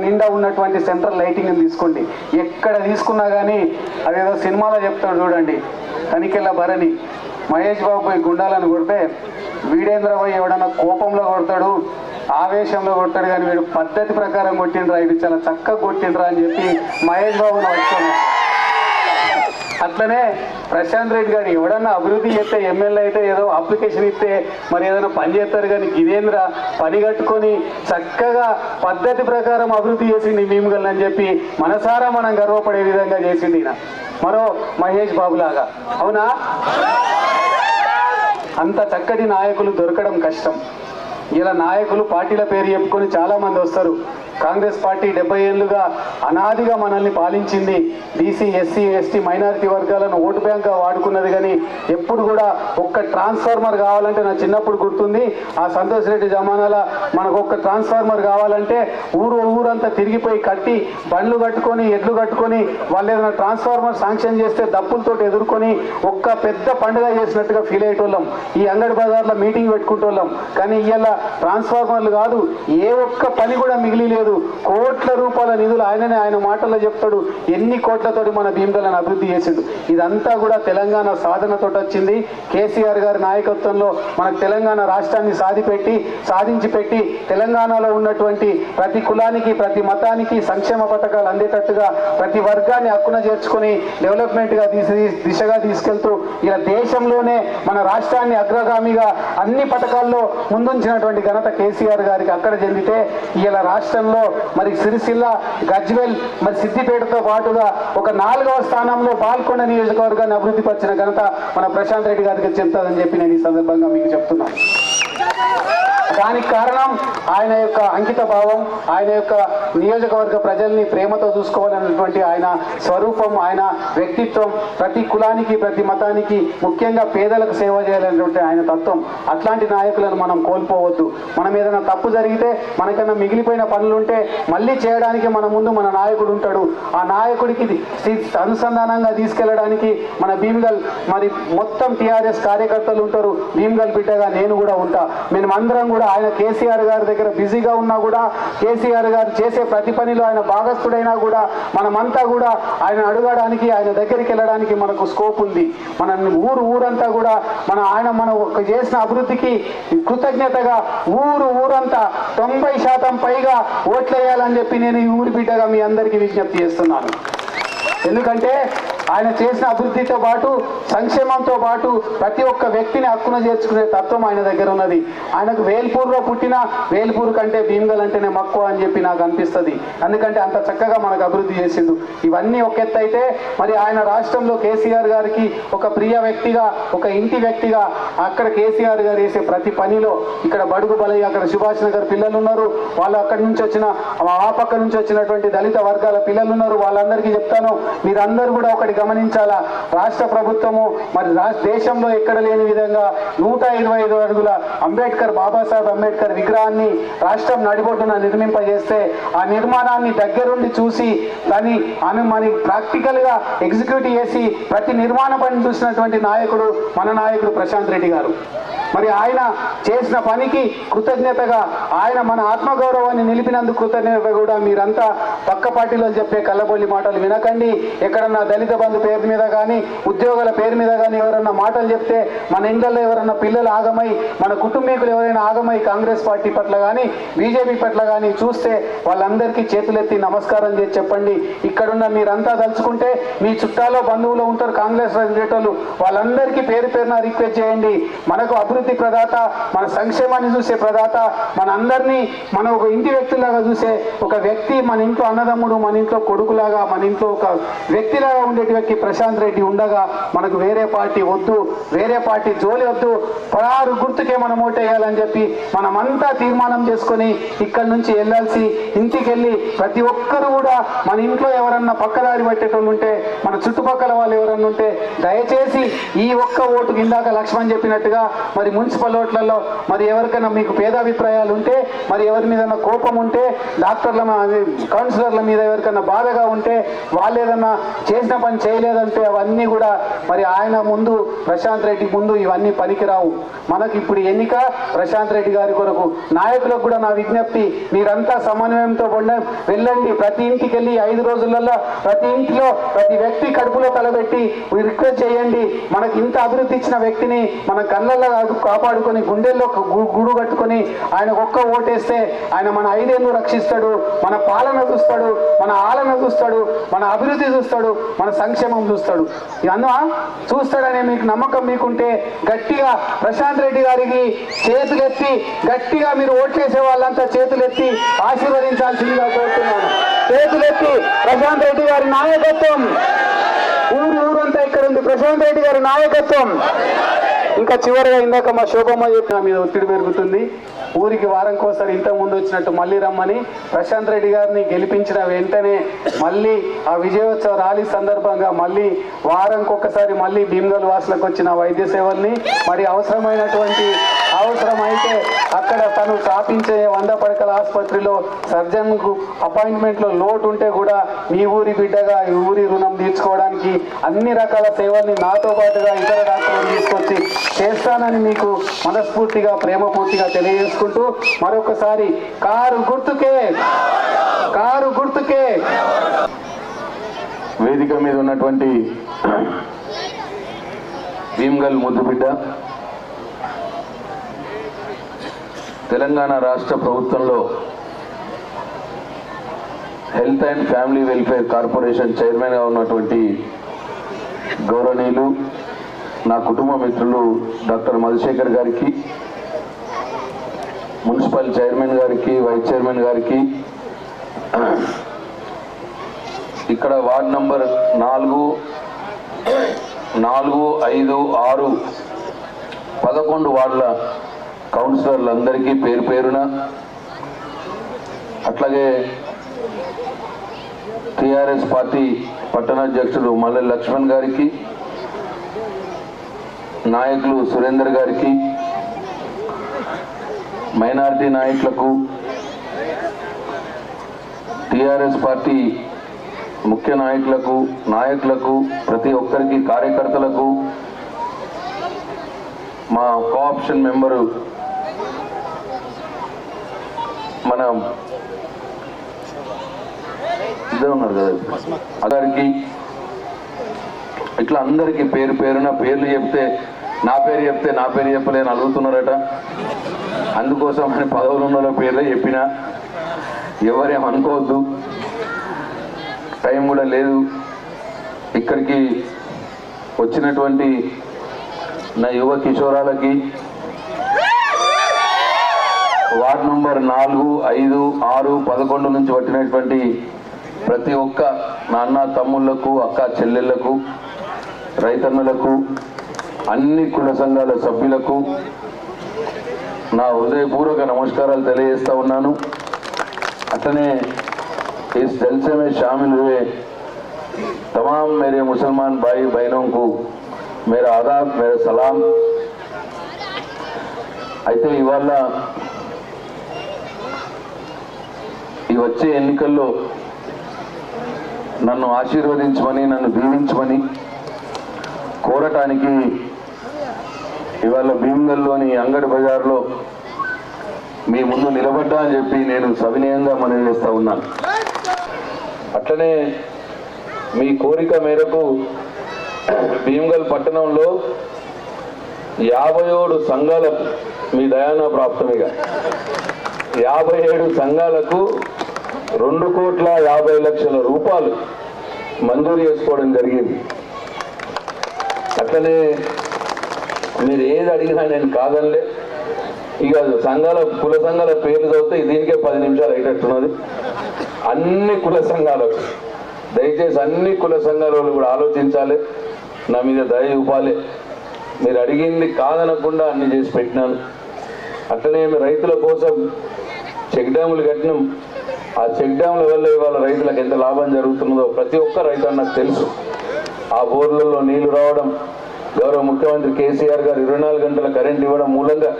నిండా ఉన్నటువంటి సెంట్రల్ లైటింగ్ని తీసుకోండి. ఎక్కడ తీసుకున్నా కానీ అదేదో సినిమాలో చెప్తాడు చూడండి, తనికెళ్ళ భరణి మహేష్ బాబు పోయి గుండాలను కొడితే వీడేంద్ర పోయి ఎవడన్నా కోపంలో కొడతాడు, ఆవేశంలో కొడతాడు, కానీ వీడు పద్ధతి ప్రకారం కొట్టిండ్రా, ఇది చాలా చక్కగా కొట్టిండ్రా అని చెప్పి మహేష్ బాబుని వచ్చాను. అట్లనే ప్రశాంత్ రెడ్డి గారు ఎవడన్నా అభివృద్ధి చేస్తే, ఎమ్మెల్యే అయితే ఏదో అప్లికేషన్ ఇస్తే మరి ఏదైనా పని చేస్తారు, కానీ గిదేంద్ర పని కట్టుకొని చక్కగా పద్ధతి ప్రకారం అభివృద్ధి చేసింది భీమ్గల్ అని చెప్పి మనసారా మనం గర్వపడే విధంగా చేసింది ఈయన, మరో మహేష్ బాబు లాగా. అవునా? అంత చక్కటి నాయకులు దొరకడం కష్టం. ఇలా నాయకులు పార్టీల పేరు చెప్పుకొని చాలామంది వస్తారు. కాంగ్రెస్ పార్టీ 70 ఏళ్ళుగా అనాదిగా మనల్ని పాలించింది. బీసీ, ఎస్సీ, ఎస్టీ, మైనారిటీ వర్గాలను ఓటు బ్యాంక్గా వాడుకున్నది. కానీ ఎప్పుడు కూడా ఒక్క ట్రాన్స్ఫార్మర్ కావాలంటే నా చిన్నప్పుడు గుర్తుంది, ఆ సంతోష్ రెడ్డి జమానాల మనకు ఒక్క ట్రాన్స్ఫార్మర్ కావాలంటే ఊరంతా తిరిగిపోయి కట్టి బండ్లు కట్టుకొని ఎడ్లు కట్టుకొని వాళ్ళు ఏదైనా ట్రాన్స్ఫార్మర్ శాంక్షన్ చేస్తే దప్పులతో ఎదుర్కొని ఒక్క పెద్ద పండుగ చేసినట్టుగా ఫీల్ అయ్యేటోళ్ళం. ఈ అంగడి బజార్లో మీటింగ్ పెట్టుకుంటోళ్ళం. కానీ ఇవాళ ట్రాన్స్ఫార్మర్లు కాదు, ఏ ఒక్క పని కూడా మిగిలి లేదు. కోట్ల రూపాయల నిధులు ఆయన మాటల్లో చెప్తాడు ఎన్ని కోట్లతోటి మన భీమ్గల్ని అభివృద్ధి చేసిండు. ఇదంతా కూడా తెలంగాణ సాధనతో వచ్చింది. కేసీఆర్ గారి నాయకత్వంలో మనకు తెలంగాణ రాష్ట్రాన్ని సాధించి పెట్టి తెలంగాణలో ఉన్నటువంటి ప్రతి కులానికి, ప్రతి మతానికి సంక్షేమ పథకాలు అందేటట్టుగా ప్రతి వర్గాన్ని హక్కున చేర్చుకొని డెవలప్మెంట్గా దిశగా తీసుకెళ్తూ ఇలా దేశంలోనే మన రాష్ట్రాన్ని అగ్రగామిగా అన్ని పథకాల్లో ముందుంచినటువంటి ఘనత కేసీఆర్ గారికి అక్కడ చెందితే, ఇలా రాష్ట్రంలో మరి సిరిసిల్ల, గజ్వెల్, మరి సిద్దిపేటతో పాటుగా ఒక 4వ స్థానంలో పాల్కొండ నియోజకవర్గాన్ని అభివృద్ధి పరిచిన ఘనత మన ప్రశాంత్ రెడ్డి గారికి చెందుతుందని చెప్పి నేను ఈ సందర్భంగా మీకు చెప్తున్నాను. దానికి కారణం ఆయన యొక్క అంకిత భావం, ఆయన యొక్క నియోజకవర్గ ప్రజల్ని ప్రేమతో చూసుకోవాలన్నటువంటి ఆయన స్వరూపం, ఆయన వ్యక్తిత్వం, ప్రతి కులానికి, ప్రతి మతానికి, ముఖ్యంగా పేదలకు సేవ చేయాలనేటువంటి ఆయన తత్వం. అట్లాంటి నాయకులను మనం కోల్పోవద్దు. మనం ఏదైనా తప్పు జరిగితే, మనకన్నా మిగిలిపోయిన పనులుంటే మళ్ళీ చేయడానికి మన ముందు మన నాయకుడు ఉంటాడు. ఆ నాయకుడికి అనుసంధానంగా తీసుకెళ్లడానికి మన భీమ్గల్ మరి మొత్తం టీఆర్ఎస్ కార్యకర్తలు ఉంటారు. భీమ్గల్ బిడ్డగా నేను కూడా ఉంటా. మేమందరం కూడా ఆయన కేసీఆర్ గారి దగ్గర బిజీగా ఉన్నా కూడా, కేసీఆర్ గారు చేసే ప్రతి పనిలో ఆయన భాగస్థుడైనా కూడా మనమంతా కూడా ఆయన అడగడానికి, ఆయన దగ్గరికి వెళ్ళడానికి మనకు స్కోప్ ఉంది. మన ఊరంతా కూడా ఆయన చేసిన అభివృద్ధికి కృతజ్ఞతగా ఊరంతా 90% పైగా ఓట్లేయాలని చెప్పి నేను ఈ ఊరి బిడ్డగా మీ అందరికీ విజ్ఞప్తి చేస్తున్నాను. ఎందుకంటే ఆయన చేసిన అభివృద్ధితో పాటు, సంక్షేమంతో పాటు ప్రతి ఒక్క వ్యక్తిని హక్కున చేర్చుకునే తత్వం ఆయన దగ్గర ఉన్నది. ఆయనకు వేల్పూర్లో పుట్టిన, వేల్పూర్ కంటే భీమ్గల్ అంటేనే మక్కువ అని చెప్పి నాకు అనిపిస్తుంది. ఎందుకంటే అంత చక్కగా మనకు అభివృద్ధి చేసిండు. ఇవన్నీ ఒక ఎత్తు అయితే, మరి ఆయన రాష్ట్రంలో కేసీఆర్ గారికి ఒక ప్రియ వ్యక్తిగా, ఒక ఇంటి వ్యక్తిగా అక్కడ కేసీఆర్ గారు చేసే ప్రతి పనిలో, ఇక్కడ బడుగు బలయ్య, అక్కడ సుభాష్ నగర్ పిల్లలు ఉన్నారు, వాళ్ళు అక్కడి నుంచి వచ్చిన ఆ పక్క నుంచి వచ్చినటువంటి దళిత వర్గాల పిల్లలు ఉన్నారు. వాళ్ళందరికీ చెప్తాను, మీరందరూ కూడా ఒకటి గమనించాలా. రాష్ట్ర ప్రభుత్వము మరి దేశంలో ఎక్కడ లేని విధంగా 125 అడుగుల బాబాసాహెబ్ అంబేద్కర్ విగ్రహాన్ని రాష్ట్రం నడిబొడ్డున నిర్మింపజేస్తే, ఆ నిర్మాణాన్ని దగ్గరుండి చూసి దాన్ని మన ప్రాక్టికల్ గా ఎగ్జిక్యూట్ చేసి ప్రతి నిర్మాణ పని చూసినటువంటి నాయకుడు మన నాయకుడు ప్రశాంత్ రెడ్డి గారు. మరి ఆయన చేసిన పనికి కృతజ్ఞతగా, ఆయన మన ఆత్మగౌరవాన్ని నిలిపినందుకు కృతజ్ఞత కూడా మీరంతా పక్క పార్టీలో చెప్పే కళ్ళబొల్లి మాటలు వినకండి. ఎక్కడన్నా దళిత బంధు పేరు మీద కానీ, ఉద్యోగాల పేరు మీద కానీ ఎవరన్నా మాటలు చెప్తే, మన ఇండ్లలో ఎవరన్నా పిల్లలు ఆగమై, మన కుటుంబీకులు ఎవరైనా ఆగమై కాంగ్రెస్ పార్టీ పట్ల కానీ, బీజేపీ పట్ల కానీ చూస్తే వాళ్ళందరికీ చేతులెత్తి నమస్కారం చేసి చెప్పండి. ఇక్కడున్న మీరంతా తలుచుకుంటే మీ చుట్టాలో బంధువులు ఉంటారు కాంగ్రెస్ రిలేటర్లు, వాళ్ళందరికీ పేరు పేరున రిక్వెస్ట్ చేయండి. మనకు అభివృద్ధి అభివృద్ధి ప్రదాత, మన సంక్షేమాన్ని చూసే ప్రదాత, మన అందరినీ మన ఒక ఇంటి వ్యక్తులాగా చూసే ఒక వ్యక్తి, మన ఇంట్లో అన్నదమ్ముడు, మన ఇంట్లో కొడుకులాగా, మన ఇంట్లో ఒక వ్యక్తిలాగా ఉండే వ్యక్తి ప్రశాంత్ రెడ్డి ఉండగా మనకు వేరే పార్టీ వద్దు, వేరే పార్టీ జోలి వద్దు, 16 గుర్తుకే మనం ఓటేయాలని చెప్పి మనమంతా తీర్మానం చేసుకొని ఇక్కడి నుంచి వెళ్ళాల్సి, ఇంటికి వెళ్ళి ప్రతి ఒక్కరు కూడా మన ఇంట్లో ఎవరన్నా పక్కదారి పట్టేటోళ్ళు ఉంటే, మన చుట్టుపక్కల వాళ్ళు ఎవరన్నా ఉంటే దయచేసి ఈ ఒక్క ఓటుకి ఇందాక లక్ష్మణ్ చెప్పినట్టుగా మరి మున్సిపల్ ఓట్లలో మరి ఎవరికైనా మీకు భేదాభిప్రాయాలు ఉంటే, మరి ఎవరి మీద కోపం ఉంటే, డాక్టర్ల కౌన్సిలర్ల మీద ఎవరికైనా బాధగా ఉంటే, వాళ్ళు ఏదన్నా చేసిన పని చేయలేదంటే అవన్నీ కూడా మరి ఆయన ముందు, ప్రశాంత్ రెడ్డి ముందు ఇవన్నీ పనికిరావు. మనకి ఇప్పుడు ఎన్నిక ప్రశాంత్ రెడ్డి గారి కొరకు. నాయకులకు కూడా నా విజ్ఞప్తి, మీరంతా సమన్వయంతో వెళ్ళండి. ప్రతి ఇంటికి వెళ్ళి 5 రోజులలో ప్రతి ఇంటిలో ప్రతి వ్యక్తి కడుపులో తలబెట్టి రిక్వెస్ట్ చేయండి. మనకి ఇంత అభివృద్ధి ఇచ్చిన వ్యక్తిని మన కళ్ళల్లో కాపాడుకొని గుండెల్లో గూడు కట్టుకొని ఆయనకు ఒక్క ఓటేస్తే ఆయన మన 5 ఏళ్ళు రక్షిస్తాడు, మన పాలన చూస్తాడు, మన ఆలన చూస్తాడు, మన అభివృద్ధి చూస్తాడు, మన సంక్షేమం చూస్తాడు. ఇవన్నా చూస్తాడనే మీకు నమ్మకం మీకుంటే గట్టిగా ప్రశాంత్ రెడ్డి గారికి చేతులెత్తి గట్టిగా మీరు ఓట్లేసే వాళ్ళంతా చేతులెత్తి ఆశీర్వదించాల్సిందిగా కోరుతున్నాను. చేతులెత్తి ప్రశాంత్ రెడ్డి గారి నాయకత్వం, ఊరంతా ఇక్కడ ఉంది, ప్రశాంత్ రెడ్డి గారి నాయకత్వం. ఇంకా చివరిగా ఇందాక మా శోభమ్మ చెప్పిన మీద ఒత్తిడి పెరుగుతుంది. ఊరికి వారంకోసారి ఇంత ముందు వచ్చినట్టు మళ్ళీ రమ్మని ప్రశాంత్ రెడ్డి గారిని గెలిపించిన వెంటనే మళ్ళీ ఆ విజయోత్సవ ర్యాలీ సందర్భంగా మళ్ళీ వారంకొకసారి మళ్ళీ భీమ్గల్ వాసులకు వచ్చిన వైద్య సేవల్ని మరి అవసరమైతే అక్కడ తను స్థాపించే 100 పడకల ఆసుపత్రిలో సర్జన్కు అపాయింట్మెంట్లో లోటు ఉంటే కూడా మీ ఊరి బిడ్డగా ఈ ఊరి రుణం తీర్చుకోవడానికి అన్ని రకాల సేవల్ని నాతో పాటుగా ఇతర డాక్టర్లు తీసుకొచ్చి చేస్తానని మీకు మనస్ఫూర్తిగా ప్రేమపూర్తిగా తెలియజేసుకుంటూ మరొకసారి కారు గుర్తుకే వేదిక మీద ఉన్నటువంటి భీమ్గల్ ముద్దుబిడ్డ, తెలంగాణ రాష్ట్ర ప్రభుత్వంలో health and family welfare corporation చైర్మన్గా ఉన్నటువంటి గౌరవనీయులు నా కుటుంబ మిత్రులు డాక్టర్ మధుశేఖర్ గారికి, మున్సిపల్ చైర్మన్ గారికి, వైస్ చైర్మన్ గారికి, ఇక్కడ వార్డ్ నంబర్ 4, 5, 6, 11 వార్డుల కౌన్సిలర్లందరికీ పేరు పేరున, అట్లాగే టిఆర్ఎస్ పార్టీ పట్టణాధ్యక్షుడు మల్లె లక్ష్మణ్ గారికి, నాయకులు సురేందర్ గారికి, మైనారిటీ నాయకులకు, టిఆర్ఎస్ పార్టీ ముఖ్య నాయకులకు, ప్రతి ఒక్కరికి, కార్యకర్తలకు, మా కోఆప్షన్ మెంబరు మన ఇద్దరు ఉన్నారు కదా అందరికి, ఇట్లా అందరికీ పేరు పేరున పేర్లు చెప్తే నా పేరు చెప్పలేని అడుగుతున్నారట. అందుకోసం అని పదవులు ఉన్న పేర్లే చెప్పినా, ఎవరేమనుకోవద్దు, టైం కూడా లేదు. ఇక్కడికి వచ్చినటువంటి నా యువ కిషోరాలకి, వార్డ్ నంబర్ 4, 5, 6, 11 నుంచి వచ్చినటువంటి ప్రతి ఒక్క నా అన్న తమ్ముళ్లకు, అక్క చెల్లెళ్లకు, రైతన్నలకు, అన్ని కుల సంఘాల సభ్యులకు నా హృదయపూర్వక నమస్కారాలు తెలియజేస్తా ఉన్నాను. అట్లనే इस जलसे में शामिल हुए तमाम मेरे मुसलमान भाई बहनों को मेरा आदाब, मेरा सलाम. అయితే ఇవాళ ఈ వచ్చే ఎన్నికల్లో నన్ను ఆశీర్వదించమని, నన్ను దీవించమని కోరటానికి ఇవాళ భీమ్గల్లోని అంగడి బజార్లో మీ ముందు నిలబడ్డా అని చెప్పి నేను సవినయంగా మనవి చేస్తా ఉన్నాను. అట్లనే మీ కోరిక మేరకు భీమ్గల్ పట్టణంలో 57 సంఘాలకు, మీ దయాన ప్రాప్తమిగా 57 సంఘాలకు 2,50,00,000 రూపాయలు మంజూరు చేసుకోవడం జరిగింది. అట్లనే మీరు ఏది అడిగినా నేను కాదనిలే. ఇక సంఘాల కుల సంఘాల పేర్లు చదివితే దీనికే 10 నిమిషాలు అయ్యేటట్టున్నది. అన్ని కుల సంఘాలకు దయచేసి అన్ని కుల సంఘాల వాళ్ళు కూడా ఆలోచించాలి, నా మీద దయ చూపాలి. మీరు అడిగింది కాదనకుండా అన్ని చేసి పెట్టినాను. అట్లనే రైతుల కోసం చెక్ డ్యాములు కట్టినాం. ఆ చెక్ డ్యాముల వల్ల ఇవాళ రైతులకు ఎంత లాభం జరుగుతున్నదో ప్రతి ఒక్క రైతు నాకు తెలుసు. ఆ బోర్లలో నీళ్లు రావడం, గౌరవ ముఖ్యమంత్రి కేసీఆర్ గారు 24 గంటల కరెంట్ ఇవ్వడం మూలంగా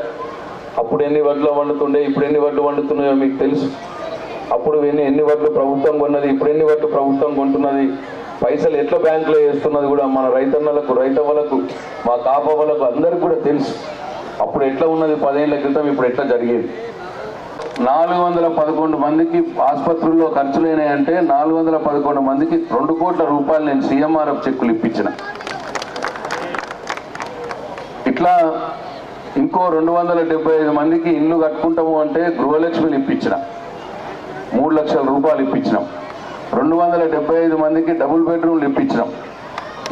అప్పుడు ఎన్ని వడ్లు వండుతుండే, ఇప్పుడు ఎన్ని వడ్లు వండుతున్నాయో మీకు తెలుసు. అప్పుడు ఎన్ని వడ్లు ప్రభుత్వం కొన్నది, ఇప్పుడు ఎన్ని వడ్లు ప్రభుత్వం కొంటున్నది, పైసలు ఎట్లా బ్యాంకులో వేస్తున్నది కూడా మన రైతన్నలకు, రైతవ్వలకు, మా కాపవ్వలకు అందరికి కూడా తెలుసు. అప్పుడు ఎట్లా ఉన్నది 10 ఏళ్ల క్రితం, ఇప్పుడు ఎట్లా జరిగేది. 411 మందికి ఆసుపత్రుల్లో ఖర్చులైనాయంటే 411 మందికి 2 కోట్ల రూపాయలు నేను సీఎంఆర్ఎఫ్ చెక్కులు ఇప్పించిన. ఇట్లా ఇంకో 275 మందికి ఇల్లు కట్టుకుంటాము అంటే గృహలక్ష్మిని ఇప్పించిన 3 లక్షల రూపాయలు ఇప్పించినాం. 275 మందికి డబుల్ బెడ్రూమ్లు ఇప్పించినాం.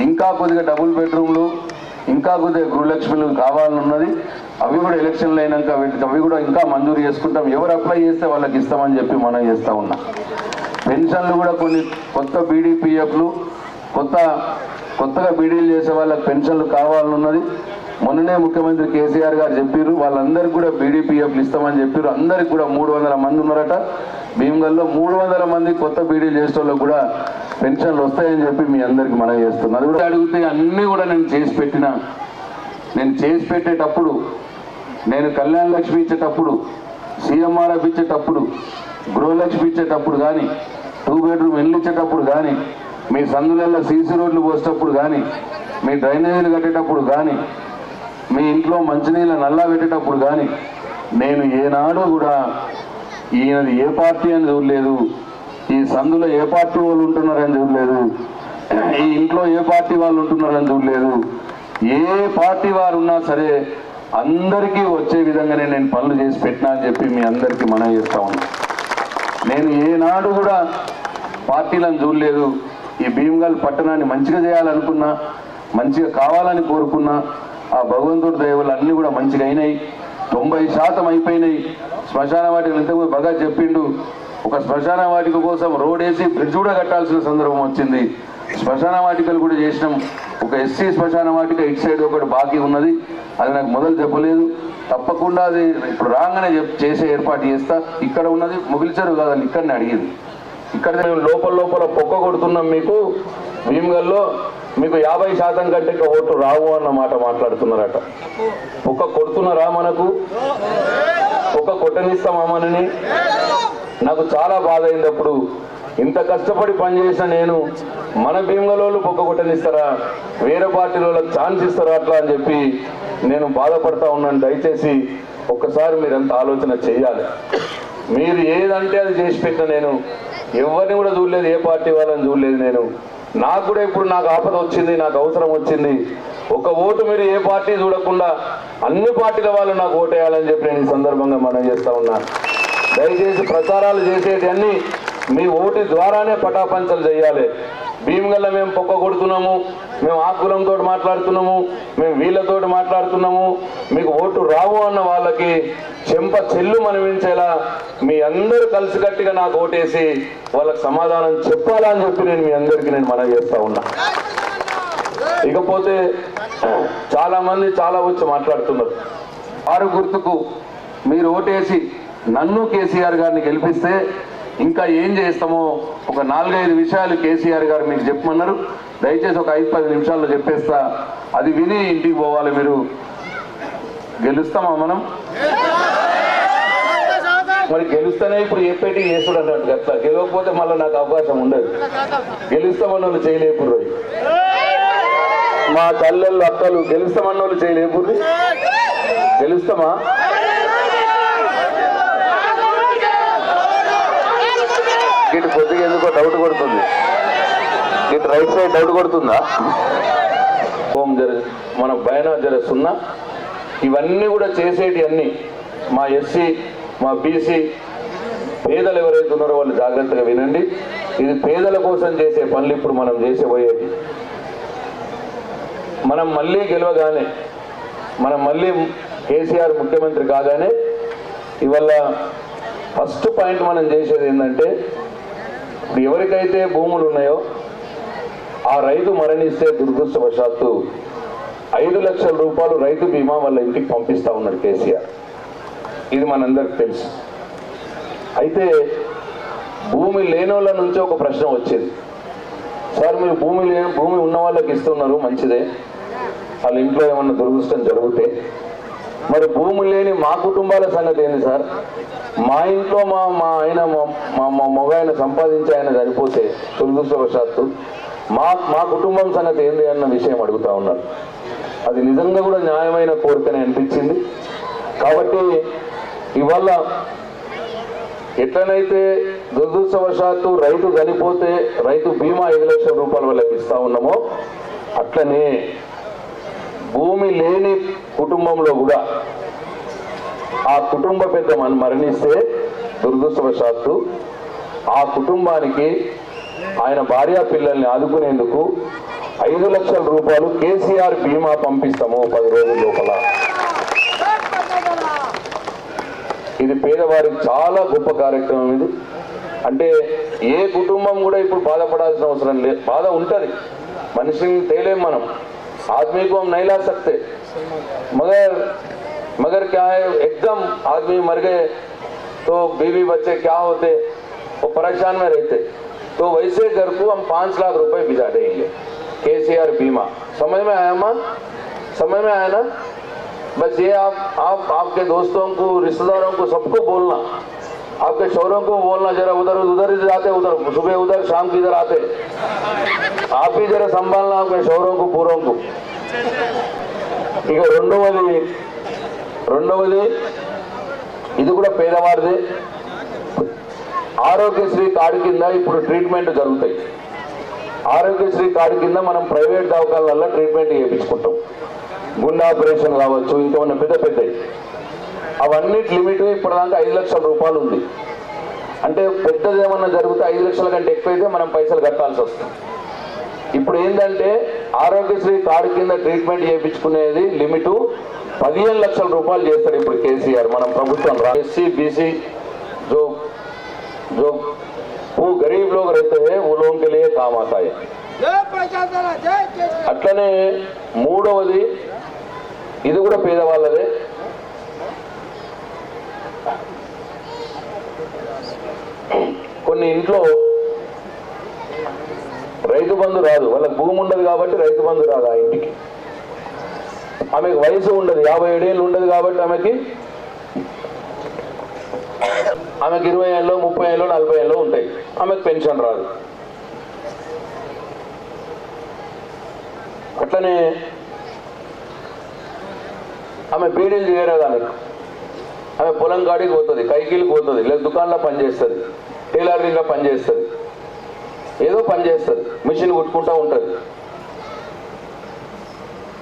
ఇంకా కొద్దిగా డబుల్ బెడ్రూమ్లు, ఇంకా కొద్దిగా గృహలక్ష్మిలు కావాలన్నది. అవి కూడా ఎలక్షన్లు అయినాక అవి కూడా ఇంకా మంజూరు చేసుకుంటాం. ఎవరు అప్లై చేస్తే వాళ్ళకి ఇస్తామని చెప్పి మనం చేస్తూ ఉన్నాం. పెన్షన్లు కూడా కొన్ని కొత్త బీడీపీఎఫ్లు, కొత్తగా బీడీలు చేసే వాళ్ళకి పెన్షన్లు కావాలన్నది. మొన్ననే ముఖ్యమంత్రి కేసీఆర్ గారు చెప్పారు, వాళ్ళందరికీ కూడా బీడీపీఎఫ్లు ఇస్తామని చెప్పారు. అందరికి కూడా 300 మంది ఉన్నారట భీమ్గల్లో. 300 మంది కొత్త బీడీలు చేసే వాళ్ళకు కూడా పెన్షన్లు వస్తాయని చెప్పి మీ అందరికి మనం చేస్తున్నాం. అది కూడా అడిగితే అన్నీ కూడా నేను చేసి పెట్టేటప్పుడు, నేను కళ్యాణ లక్ష్మి ఇచ్చేటప్పుడు, సీఎంఆర్ఎఫ్ ఇచ్చేటప్పుడు, గృహలక్ష్మి ఇచ్చేటప్పుడు కానీ, 2 బెడ్రూమ్ ఇల్లు ఇచ్చేటప్పుడు కానీ, మీ సందులలో సీసీ రోడ్లు పోసేటప్పుడు కానీ, మీ డ్రైనేజీలు కట్టేటప్పుడు కానీ, మీ ఇంట్లో మంచినీళ్ళ నల్లా పెట్టేటప్పుడు కానీ నేను ఏనాడు కూడా ఈయనది ఏ పార్టీ అని చూడలేదు, ఈ సందులో ఏ పార్టీ వాళ్ళు ఉంటున్నారని చూడలేదు, ఈ ఇంట్లో ఏ పార్టీ వాళ్ళు ఉంటున్నారని చూడలేదు. ఏ పార్టీ వారు ఉన్నా సరే అందరికీ వచ్చే విధంగానే నేను పనులు చేసి పెట్టినా అని చెప్పి మీ అందరికీ మనం చేస్తా ఉన్నాను. నేను ఏనాడు కూడా పార్టీలను చూడలేదు. ఈ భీమ్గల్ పట్టణాన్ని మంచిగా చేయాలనుకున్నా, మంచిగా కావాలని కోరుకున్నా, ఆ భగవంతుడి దయవల్ల అన్నీ కూడా మంచిగా అయినాయి. 90% అయిపోయినాయి. శ్మశాన వాటికలు ఇంతకుముందు బాగా చెప్పిండు. ఒక శ్మశాన వాటిక కోసం రోడ్ వేసి బ్రిడ్జ్ కూడా కట్టాల్సిన సందర్భం వచ్చింది. శ్మశాన వాటికలు కూడా చేసినాం. ఒక ఎస్సీ శ్మశాన వాటిక ఇటు సైడ్ ఒకటి బాకీ ఉన్నది, అది నాకు మొదలు చెప్పలేదు. తప్పకుండా అది ఇప్పుడు రాగానే చేసే ఏర్పాటు చేస్తా. ఇక్కడ ఉన్నది ముగిల్చరు కాదు, ఇక్కడనే అడిగింది. ఇక్కడ మేము లోపల పొక్క కొడుతున్నాం. మీకు భీమ్గల్లో మీకు 50% కంటే ఓట్లు రావు అన్న మాట మాట్లాడుతున్నారట. పొక్క కొడుతున్నారా? మనకు పొక్క కొట్టనిస్తామా మనని? నాకు చాలా బాధ అయింది. అప్పుడు ఇంత కష్టపడి పనిచేసిన నేను, మన భీమ్గల్లో పొక్క కొట్టనిస్తారా, వేరే పార్టీల వాళ్ళకి ఛాన్స్ ఇస్తారా అట్లా అని చెప్పి నేను బాధపడతా ఉన్నాను. దయచేసి ఒక్కసారి మీరంతా ఆలోచన చేయాలి. మీరు ఏదంటే అది చేసి పెట్టిన నేను ఎవరిని కూడా చూడలేదు, ఏ పార్టీ వాళ్ళని చూడలేదు. నేను నాకు కూడా ఇప్పుడు నాకు ఆపద వచ్చింది, నాకు అవసరం వచ్చింది. ఒక ఓటు మీరు ఏ పార్టీ చూడకుండా అన్ని పార్టీల వాళ్ళు నాకు ఓటేయాలని చెప్పి నేను ఈ సందర్భంగా మనం చేస్తా ఉన్నా. దయచేసి ప్రచారాలు చేసేటన్నీ మీ ఓటు ద్వారానే పటాపంచలు చేయాలి. భీమ్గల్ల మేము పొక్క కొడుతున్నాము, మేము ఆ కులంతో మాట్లాడుతున్నాము, మేము వీళ్ళతో మాట్లాడుతున్నాము, మీకు ఓటు రావు అన్న వాళ్ళకి చెంప చెల్లు మనిపించేలా మీ అందరూ కలిసికట్టుగా నాకు ఓటేసి వాళ్ళకి సమాధానం చెప్పాలా అని చెప్పి నేను మీ అందరికీ నేను మనవి చేస్తా ఉన్నా. ఇకపోతే చాలా మంది చాలా వచ్చి మాట్లాడుతున్నారు. 6 గుర్తుకు మీరు ఓటేసి నన్ను కేసీఆర్ గారిని గెలిపిస్తే ఇంకా ఏం చేస్తామో ఒక 4-5 విషయాలు కేసీఆర్ గారు మీకు చెప్పమన్నారు. దయచేసి ఒక 5-10 నిమిషాల్లో చెప్పేస్తా, అది విని ఇంటికి పోవాలి. మీరు గెలుస్తామా మనం? మరి గెలుస్తేనే ఇప్పుడు చెప్పేటి చేసుడు అన్నట్టు. అట్లా గెలవకపోతే మళ్ళీ నాకు అవకాశం ఉండదు. గెలుస్తామన్న వాళ్ళు చేయలేపుర్రు. మా తల్లెళ్ళు అక్కలు గెలుస్తామన్న వాళ్ళు చేయలేపుర్రి. గెలుస్తామా? ఇటు కొద్దిగా ఎందుకో డౌట్ కొడుతుంది, ఇటు రైట్ సైడ్ డౌట్ కొడుతుందా? హోమ్ మన బయనా జరుస్తున్నా. ఇవన్నీ కూడా చేసేటి అన్నీ మా ఎస్సీ, మా బీసీ పేదలు ఎవరైతే ఉన్నారో వాళ్ళు జాగ్రత్తగా వినండి. ఇది పేదల కోసం చేసే పనులు. ఇప్పుడు మనం చేసేపోయేది మనం మళ్ళీ గెలవగానే మనం మళ్ళీ కేసీఆర్ ముఖ్యమంత్రి కాగానే ఇవాళ ఫస్ట్ పాయింట్ మనం చేసేది ఏంటంటే, ఇప్పుడు ఎవరికైతే భూములు ఉన్నాయో ఆ రైతు మరణిస్తే దురదృష్టవశాత్తు 5 లక్షల రూపాయలు రైతు బీమా వాళ్ళ ఇంటికి పంపిస్తూ ఉన్నాడు కేసీఆర్. ఇది మనందరికి తెలుసు. అయితే భూమి లేని వాళ్ళ నుంచి ఒక ప్రశ్న వచ్చేది, సార్ మీరు భూమి ఉన్న వాళ్ళకి ఇస్తున్నారు మంచిదే, వాళ్ళ ఇంట్లో ఏమన్నా దురదృష్టం జరిగితే, మరి భూమి లేని మా కుటుంబాల సంగతి ఏంది సార్? మా ఇంట్లో మా ఆయన మా మగ ఆయన సంపాదించి ఆయన చనిపోతే దురదృష్టవశాత్తు మా కుటుంబం సంగతి ఏంది అన్న విషయం అడుగుతా ఉన్నారు. అది నిజంగా కూడా న్యాయమైన కోరికనే అనిపించింది. కాబట్టి ఇవాళ ఎట్లనైతే దురదృష్టవశాత్తు రైతు చనిపోతే రైతు బీమా 5 లక్షల రూపాయల వాళ్ళకి ఇస్తా ఉన్నామో, అట్లనే భూమి లేని కుటుంబంలో కూడా ఆ కుటుంబ పెద్ద మరణిస్తే దురదృష్టవశాత్తు ఆ కుటుంబానికి ఆయన భార్య పిల్లల్ని ఆదుకునేందుకు 5 లక్షల రూపాయలు కేసీఆర్ బీమా పంపిస్తాము 10 రోజుల లోపల. ఇది పేదవారికి చాలా గొప్ప కార్యక్రమం. ఇది అంటే ఏ కుటుంబం కూడా ఇప్పుడు బాధపడాల్సిన అవసరం లేదు. బాధ ఉంటుంది, మనిషిని తేలేం మనం, आदमी को हम नहीं ला सकते, मगर क्या है, एकदम आदमी मर गए तो बीवी बच्चे क्या होते, वो परेशान में रहते, तो वैसे घर को हम 5 लाख रुपए भिजा देंगे केसीआर बीमा. समझ में आया माँ? समझ में आया ना? बस ये आप आपके दोस्तों को, रिश्तेदारों को, सबको बोलना, आपके शौहरों को बोलना, जरा उधर ही जाते, उधर सुबह उधर शाम की इधर आते, आप ही जरा संभालना आपके शौहरों को पूरों को. ఇక రెండవది ఇది కూడా పేదవారిదే. ఆరోగ్యశ్రీ కార్డు కింద ఇప్పుడు ట్రీట్మెంట్ జరుగుతాయి. ఆరోగ్యశ్రీ కార్డు కింద మనం ప్రైవేట్ దవాఖానాలలో ట్రీట్మెంట్ చేయించుకుంటాం. గుండె ఆపరేషన్ కావచ్చు, ఇంకేమన్నా పెద్దవి, అవన్నిటి లిమిట్ ఇప్పటిదాకా 5 లక్షల రూపాయలు ఉంది. అంటే పెద్దది ఏమన్నా జరిగితే 5 లక్షల కంటే ఎక్కువైతే మనం పైసలు కట్టాల్సి వస్తుంది. ఇప్పుడు ఏంటంటే ఆరోగ్యశ్రీ కార్డు కింద ట్రీట్మెంట్ చేయించుకునేది లిమిట్ 15 లక్షల రూపాయలు చేస్తాడు ఇప్పుడు కేసీఆర్ మన ప్రభుత్వం. ఎస్సీ బీసీ जो वो गरीब लोग रहते हैं वो लोगों के लिए काम आता है. అట్లనే మూడవది ఇది కూడా పేదవాళ్ళదే. కొన్ని ఇంట్లో రైతు బంధు రాదు, వాళ్ళకి భూమి ఉండదు కాబట్టి రైతు బంధు రాదు ఆ ఇంటికి. ఆమెకు వయసు ఉండదు, 57 ఏళ్ళు ఉండదు కాబట్టి ఆమెకి 20 ఏళ్ళు, 30 ఏళ్ళు, 40 ఏళ్ళు ఉంటాయి, ఆమెకు పెన్షన్ రాదు. అట్లనే ఆమె బీడీలు చేయరాదు, ఆమె పొలం గాడికి పోతుంది, కైకిలికి పోతుంది, లేదా దుకాణంలో పనిచేస్తుంది, టైలరింగ్లో పనిచేస్తుంది, ఏదో పని చేస్తుంది, మిషన్ కుట్టుకుంటూ ఉంటుంది,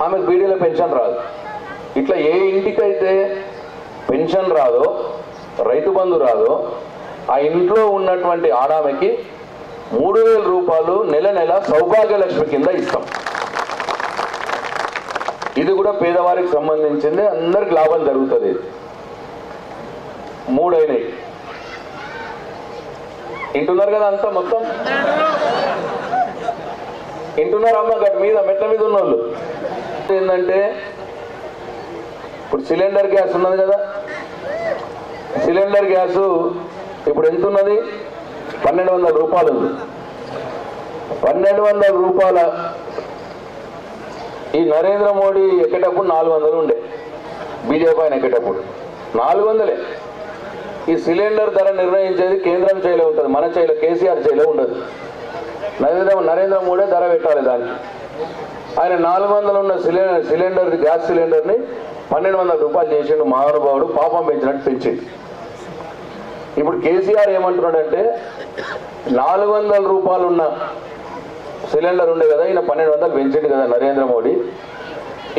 ఆమెకు బీడీలో పెన్షన్ రాదు. ఇట్లా ఏ ఇంటికైతే పెన్షన్ రాదో, రైతు బంధు రాదో, ఆ ఇంట్లో ఉన్నటువంటి ఆడామెకి 3000 రూపాయలు నెల సౌభాగ్యలక్ష్మి కింద ఇస్తాం. ఇది కూడా పేదవారికి సంబంధించింది, అందరికి లాభం జరుగుతుంది. 3 అయినాయి. వింటున్నారు కదా అంతా మొత్తం? వింటున్నారు అమ్మ? గట్టి మీద మెట్ల మీద ఉన్నోళ్ళు ఏంటంటే, ఇప్పుడు సిలిండర్ గ్యాస్ ఉన్నది కదా, సిలిండర్ గ్యాసు ఇప్పుడు ఎంత ఉన్నది? 1200 రూపాయలు ఉంది. 1200 రూపాయల ఈ నరేంద్ర మోడీ ఎక్కేటప్పుడు 400 ఉండే, బీజేపీ ఆయన ఎక్కేటప్పుడు 400. ఈ సిలిండర్ ధర నిర్ణయించేది కేంద్రం చేయిలో ఉంటుంది, మన చేయిలో, కేసీఆర్ చేయిలో ఉండదు. నరేంద్ర మోడీ ధర పెట్టాలి దానికి. ఆయన 400 ఉన్న సిలిండర్ గ్యాస్ సిలిండర్ని 1200 రూపాయలు చేసిండు మహానుభావుడు, పాపం పెంచినట్టు పెంచిండు. ఇప్పుడు కేసీఆర్ ఏమంటున్నాడంటే, 400 రూపాయలు ఉన్న సిలిండర్ ఉండే కదా, ఈయన 1200 పెంచిండు కదా నరేంద్ర మోడీ,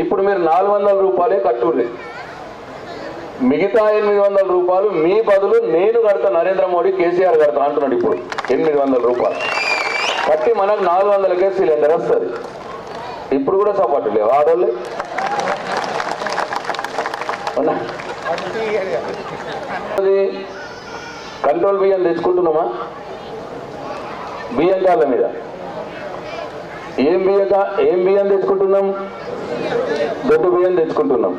ఇప్పుడు మీరు 400 రూపాయలే కట్టుర్రి, మిగతా 800 రూపాయలు మీ బదులు నేను కడతా, నరేంద్ర మోడీ కేసీఆర్ కడతా అంటున్నాడు. ఇప్పుడు 800 రూపాయలు కట్టి మనకు 400కే సిలిండర్ వస్తుంది. ఇప్పుడు కూడా సపోర్ట్ లేవు ఆడోళ్ళే. కంట్రోల్ బియ్యం తెచ్చుకుంటున్నామా? బియ్యం కాళ్ళ మీద ఏం బియ్యం తెచ్చుకుంటున్నాం? దొడ్డు బియ్యం తెచ్చుకుంటున్నాం.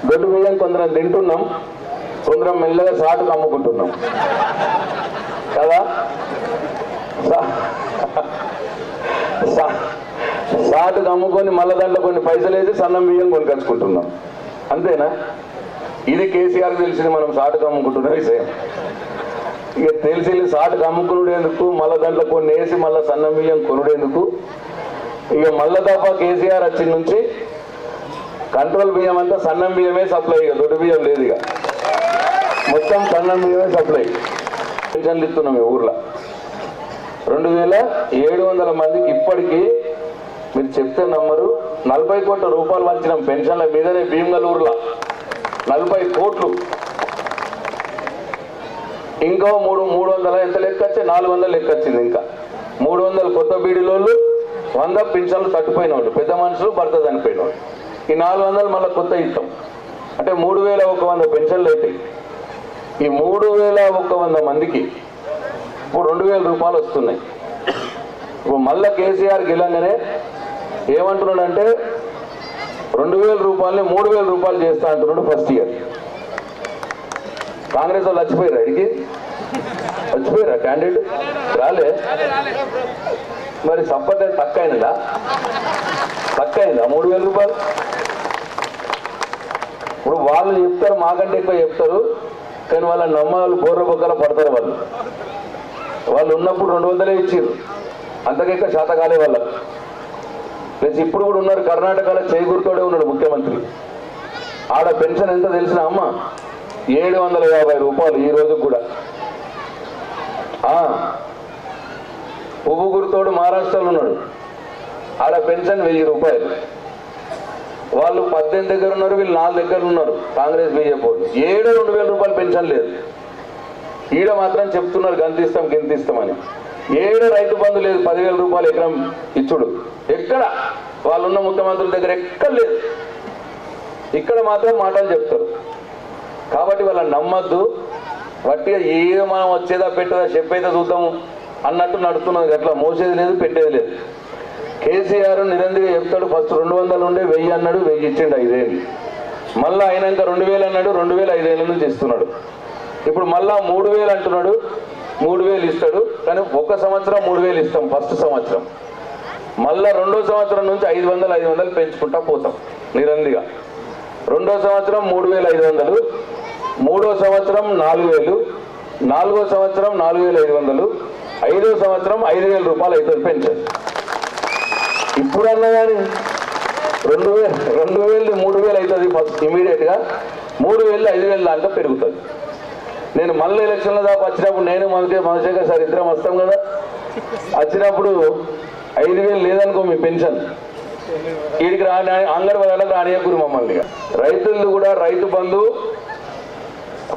దొడ్డు బియ్యం కొందరం తింటున్నాం, కొందరం మెల్లగా సాటుకు అమ్ముకుంటున్నాం కదా. సాటుకు అమ్ముకొని మళ్ళా దాంట్లో కొన్ని పైసలు వేసి సన్నం బియ్యం కొనుకొచ్చుకుంటున్నాం. అంతేనా? ఇది కేసీఆర్ తెలిసింది మనం సాటుకు అమ్ముకుంటున్న విషయం. ఇక తెలిసి సాటుకు అమ్ముకునేందుకు మళ్ళీ దాంట్లో కొన్ని వేసి మళ్ళీ సన్నం బియ్యం కొనుడేందుకు ఇక మళ్ళా తప్ప కేసీఆర్ వచ్చిన నుంచి కంట్రోల్ బియ్యం అంతా సన్నం బియ్యమే సప్లై. ఇక దొడ్డు బియ్యం లేదు, ఇక మొత్తం సన్నం బియ్యమే సప్లై. పెన్షన్లు ఇస్తున్నాం ఈ ఊర్లో 2700 మందికి. ఇప్పటికీ మీరు చెప్తే నమ్మరు, 40 కోట్ల రూపాయలు వంచినాం పెన్షన్ల మీదనే. భీమగల్ ఊర్లో 40 కోట్లు. ఇంకా 300 ఎంత లెక్క వచ్చి 400 లెక్క వచ్చింది. ఇంకా 300 కొత్త బీడీలోళ్ళు, 100 పెన్షన్లు తట్టుపోయిన వాళ్ళు, పెద్ద మనుషులు, భర్త చనిపోయిన వాళ్ళు. ఈ 400 మళ్ళీ కొత్త ఇస్తాం అంటే 3100 పెన్షన్లు అవుతాయి. ఈ 3100 మందికి ఇప్పుడు 2000 రూపాయలు వస్తున్నాయి. ఇప్పుడు మళ్ళీ కేసీఆర్ గెలంగానే ఏమంటున్నాడంటే 2000 రూపాయలని 3000 రూపాయలు చేస్తా అంటున్నాడు ఫస్ట్ ఇయర్. కాంగ్రెస్ వాళ్ళు వచ్చిపోయారా? ఇడికి వచ్చిపోయారా? క్యాండిడేట్ రాలే. మరి సంపద తక్కువ అయినదా? 3000 రూపాయలు. ఇప్పుడు వాళ్ళు చెప్తారు, మాకంటే ఎక్కువ చెప్తారు, కానీ వాళ్ళ నమ్మకాలు బోర్ర బొక్కల పడతారు. వాళ్ళు ఉన్నప్పుడు 200 ఇచ్చారు, అంతకెక్క శాత కాలే వాళ్ళకు. ప్లస్ ఇప్పుడు కూడా ఉన్నారు, కర్ణాటకలో చేకూరుతోడే ఉన్నాడు ముఖ్యమంత్రి. ఆడ పెన్షన్ ఎంత తెలిసిన అమ్మ? 750 రూపాయలు ఈ రోజు కూడా. ఉబ్బుగురుతోడు మహారాష్ట్రలో ఉన్నాడు, ఆడ పెన్షన్ 1000 రూపాయలు. వాళ్ళు 18 దగ్గర ఉన్నారు, వీళ్ళు 4 దగ్గర ఉన్నారు. కాంగ్రెస్ బీజేపీ 2000 రూపాయలు పెన్షన్ లేదు. ఈడ మాత్రం చెప్తున్నారు గంతిస్తాం గింతిస్తామని. రైతు బంధు లేదు, 10,000 రూపాయలు ఎకరం ఇచ్చుడు. ఎక్కడ వాళ్ళున్న ముఖ్యమంత్రుల దగ్గర ఎక్కడ లేదు. ఇక్కడ మాత్రం మాటలు చెప్తారు. కాబట్టి వాళ్ళని నమ్మద్దు. వట్టిగా ఏదో మనం వచ్చేదా పెట్టదా చెప్పైతే చూద్దాము అన్నట్టు నడుతున్నది. అట్లా మోసేది లేదు, పెట్టేది లేదు. కేసీఆర్ నిరంతరంగా చెప్తాడు, ఫస్ట్ 200 ఉండే 1000 అన్నాడు, 1000 ఇచ్చిండు 5 ఏళ్ళు. మళ్ళీ అయినాక 2000 అన్నాడు, 2000 5 ఏళ్ళ నుంచి ఇస్తున్నాడు. ఇప్పుడు మళ్ళా 3000 అంటున్నాడు, 3000 ఇస్తాడు. కానీ 1 సంవత్సరం 3000 ఇస్తాం ఫస్ట్ సంవత్సరం. మళ్ళా 2వ సంవత్సరం నుంచి 500 పెంచుకుంటా పోతాం నిరంతరంగా. 2వ సంవత్సరం 3500, 3వ సంవత్సరం 4000, 4వ సంవత్సరం 4500, 5వ సంవత్సరం 5000 రూపాయలు అవుతుంది పెన్షన్. ఇప్పుడన్నా కానీ 2000 3000 అవుతుంది ఫస్ట్ ఇమీడియట్గా. 3000 5000 దాకా పెరుగుతుంది. నేను మళ్ళీ ఎలక్షన్ల దాకా వచ్చినప్పుడు నేను మనశేఖర్ సార్ ఇద్దరం వస్తాం కదా, వచ్చినప్పుడు 5000 లేదనుకో మీ పెన్షన్, వీడికి అంగన్వాడీలకు రానియకూరు మమ్మల్ని. రైతులు కూడా రైతు బంధు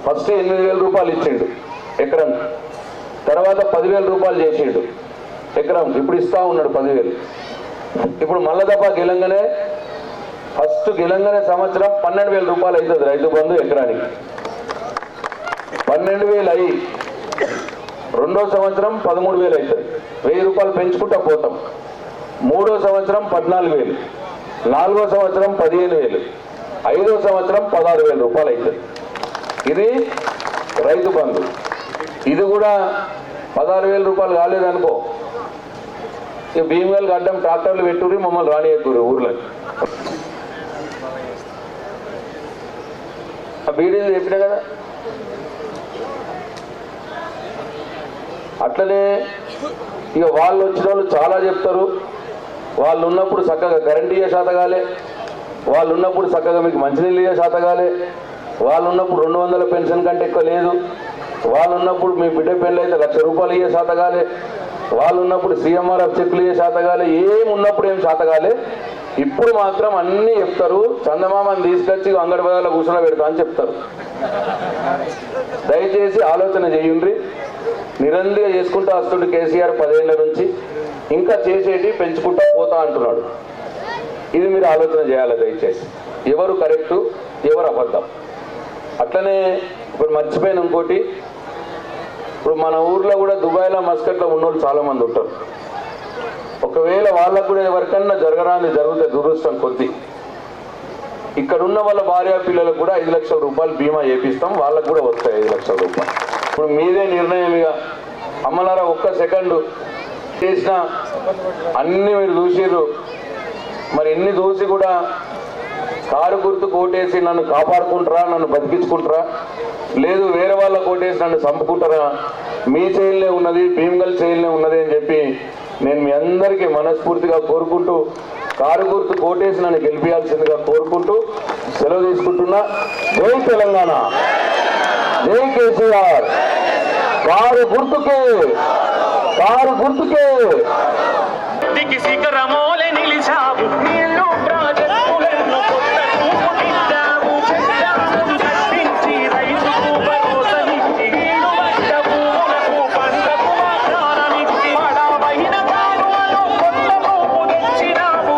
ఫస్ట్ 8000 రూపాయలు ఇచ్చిండు ఎకరం, తర్వాత 10,000 రూపాయలు చేసిండు ఎకరం. ఇప్పుడు ఇస్తా ఉన్నాడు 10,000. ఇప్పుడు మళ్ళా తప్ప గెలంగానే ఫస్ట్ గెలంగానే సంవత్సరం 12,000 రూపాయలు అవుతుంది రైతు బంధు ఎకరానికి. 12,000 అయ్యి 2వ సంవత్సరం 13,000 అవుతుంది. 1000 రూపాయలు పెంచుకుంటా పోతాం. 3వ సంవత్సరం 14,000, 4వ సంవత్సరం 15,000, 5వ సంవత్సరం 16,000 రూపాయలు అవుతుంది. ఇది రైతు బంధు. ఇది కూడా 16,000 రూపాయలు కాలేదనుకో, ఇక భీమగల్ అడ్డం ట్రాక్టర్లు పెట్టుకుని మమ్మల్ని రానియకూరు ఊర్లోకి. ఆ బీడీలు చెప్పినా కదా. అట్లనే ఇక వాళ్ళు వచ్చిన వాళ్ళు చాలా చెప్తారు, వాళ్ళు ఉన్నప్పుడు చక్కగా కరెంట్ ఇయ్యే శాతగాలే, వాళ్ళు ఉన్నప్పుడు చక్కగా మీకు మంచినీళ్ళు ఇయ్యే శాతగాలే, వాళ్ళు ఉన్నప్పుడు 200 పెన్షన్ కంటే ఎక్కువ లేదు, వాళ్ళు ఉన్నప్పుడు మీ బిడ్డ పెళ్ళి అయితే 1,00,000 రూపాయలు ఇయ్యే శాతగాలే, వాళ్ళు ఉన్నప్పుడు CMRF చెక్కులు ఇయ్యే శాతగాలే, ఉన్నప్పుడు ఏం శాతగాలే. ఇప్పుడు మాత్రం అన్నీ చెప్తారు, చందమామని తీసుకొచ్చి అంగడి బజార్లో కూర్చొని పెడతా అని చెప్తారు. దయచేసి ఆలోచన చేయండి. నిరంతరంగా చేసుకుంటూ వస్తుండే కేసీఆర్ 10 ఏళ్ల నుంచి, ఇంకా చేసేటి పెంచుకుంటూ పోతా అంటున్నాడు. ఇది మీరు ఆలోచన చేయాలి దయచేసి. ఎవరు కరెక్టు ఎవరు అబద్ధం. అట్లనే ఇప్పుడు మర్చిపోయిన ఇంకోటి, ఇప్పుడు మన ఊర్లో కూడా దుబాయ్లో మస్కట్లో ఉన్నోళ్ళు చాలామంది ఉంటారు. ఒకవేళ వాళ్ళకు కూడా ఎవరికన్నా జరగరాని జరిగితే దురదృష్టం కొద్ది ఇక్కడ ఉన్న వాళ్ళ భార్య పిల్లలకు కూడా 5 లక్షల రూపాయలు బీమా చేపిస్తాం, వాళ్ళకు కూడా వస్తాయి 5 లక్షల రూపాయలు. ఇప్పుడు మీదే నిర్ణయం. ఇక అమ్మలారా ఒక్క సెకండు చేసిన అన్ని మీరు చూసిర్రు. మరి ఇన్ని చూసి కూడా కారు గుర్తు కోటేసి నన్ను కాపాడుకుంటారా, నన్ను బతికించుకుంటారా, లేదు వేరే వాళ్ళ కోటేసి నన్ను చంపుకుంటారా, మీ చేయిలే ఉన్నది, భీమ్గల్ చేయిలే ఉన్నది అని చెప్పి నేను మీ అందరికీ మనస్ఫూర్తిగా కోరుకుంటూ కారు గుర్తు కోటేసి నన్ను గెలిపించాల్సిందిగా కోరుకుంటూ సెలవు తీసుకుంటున్నా. జై తెలంగాణ, జై కేసీఆర్. కారు గుర్తుకే, కారు గుర్తుకే. శిఖరమోలే నిలిచా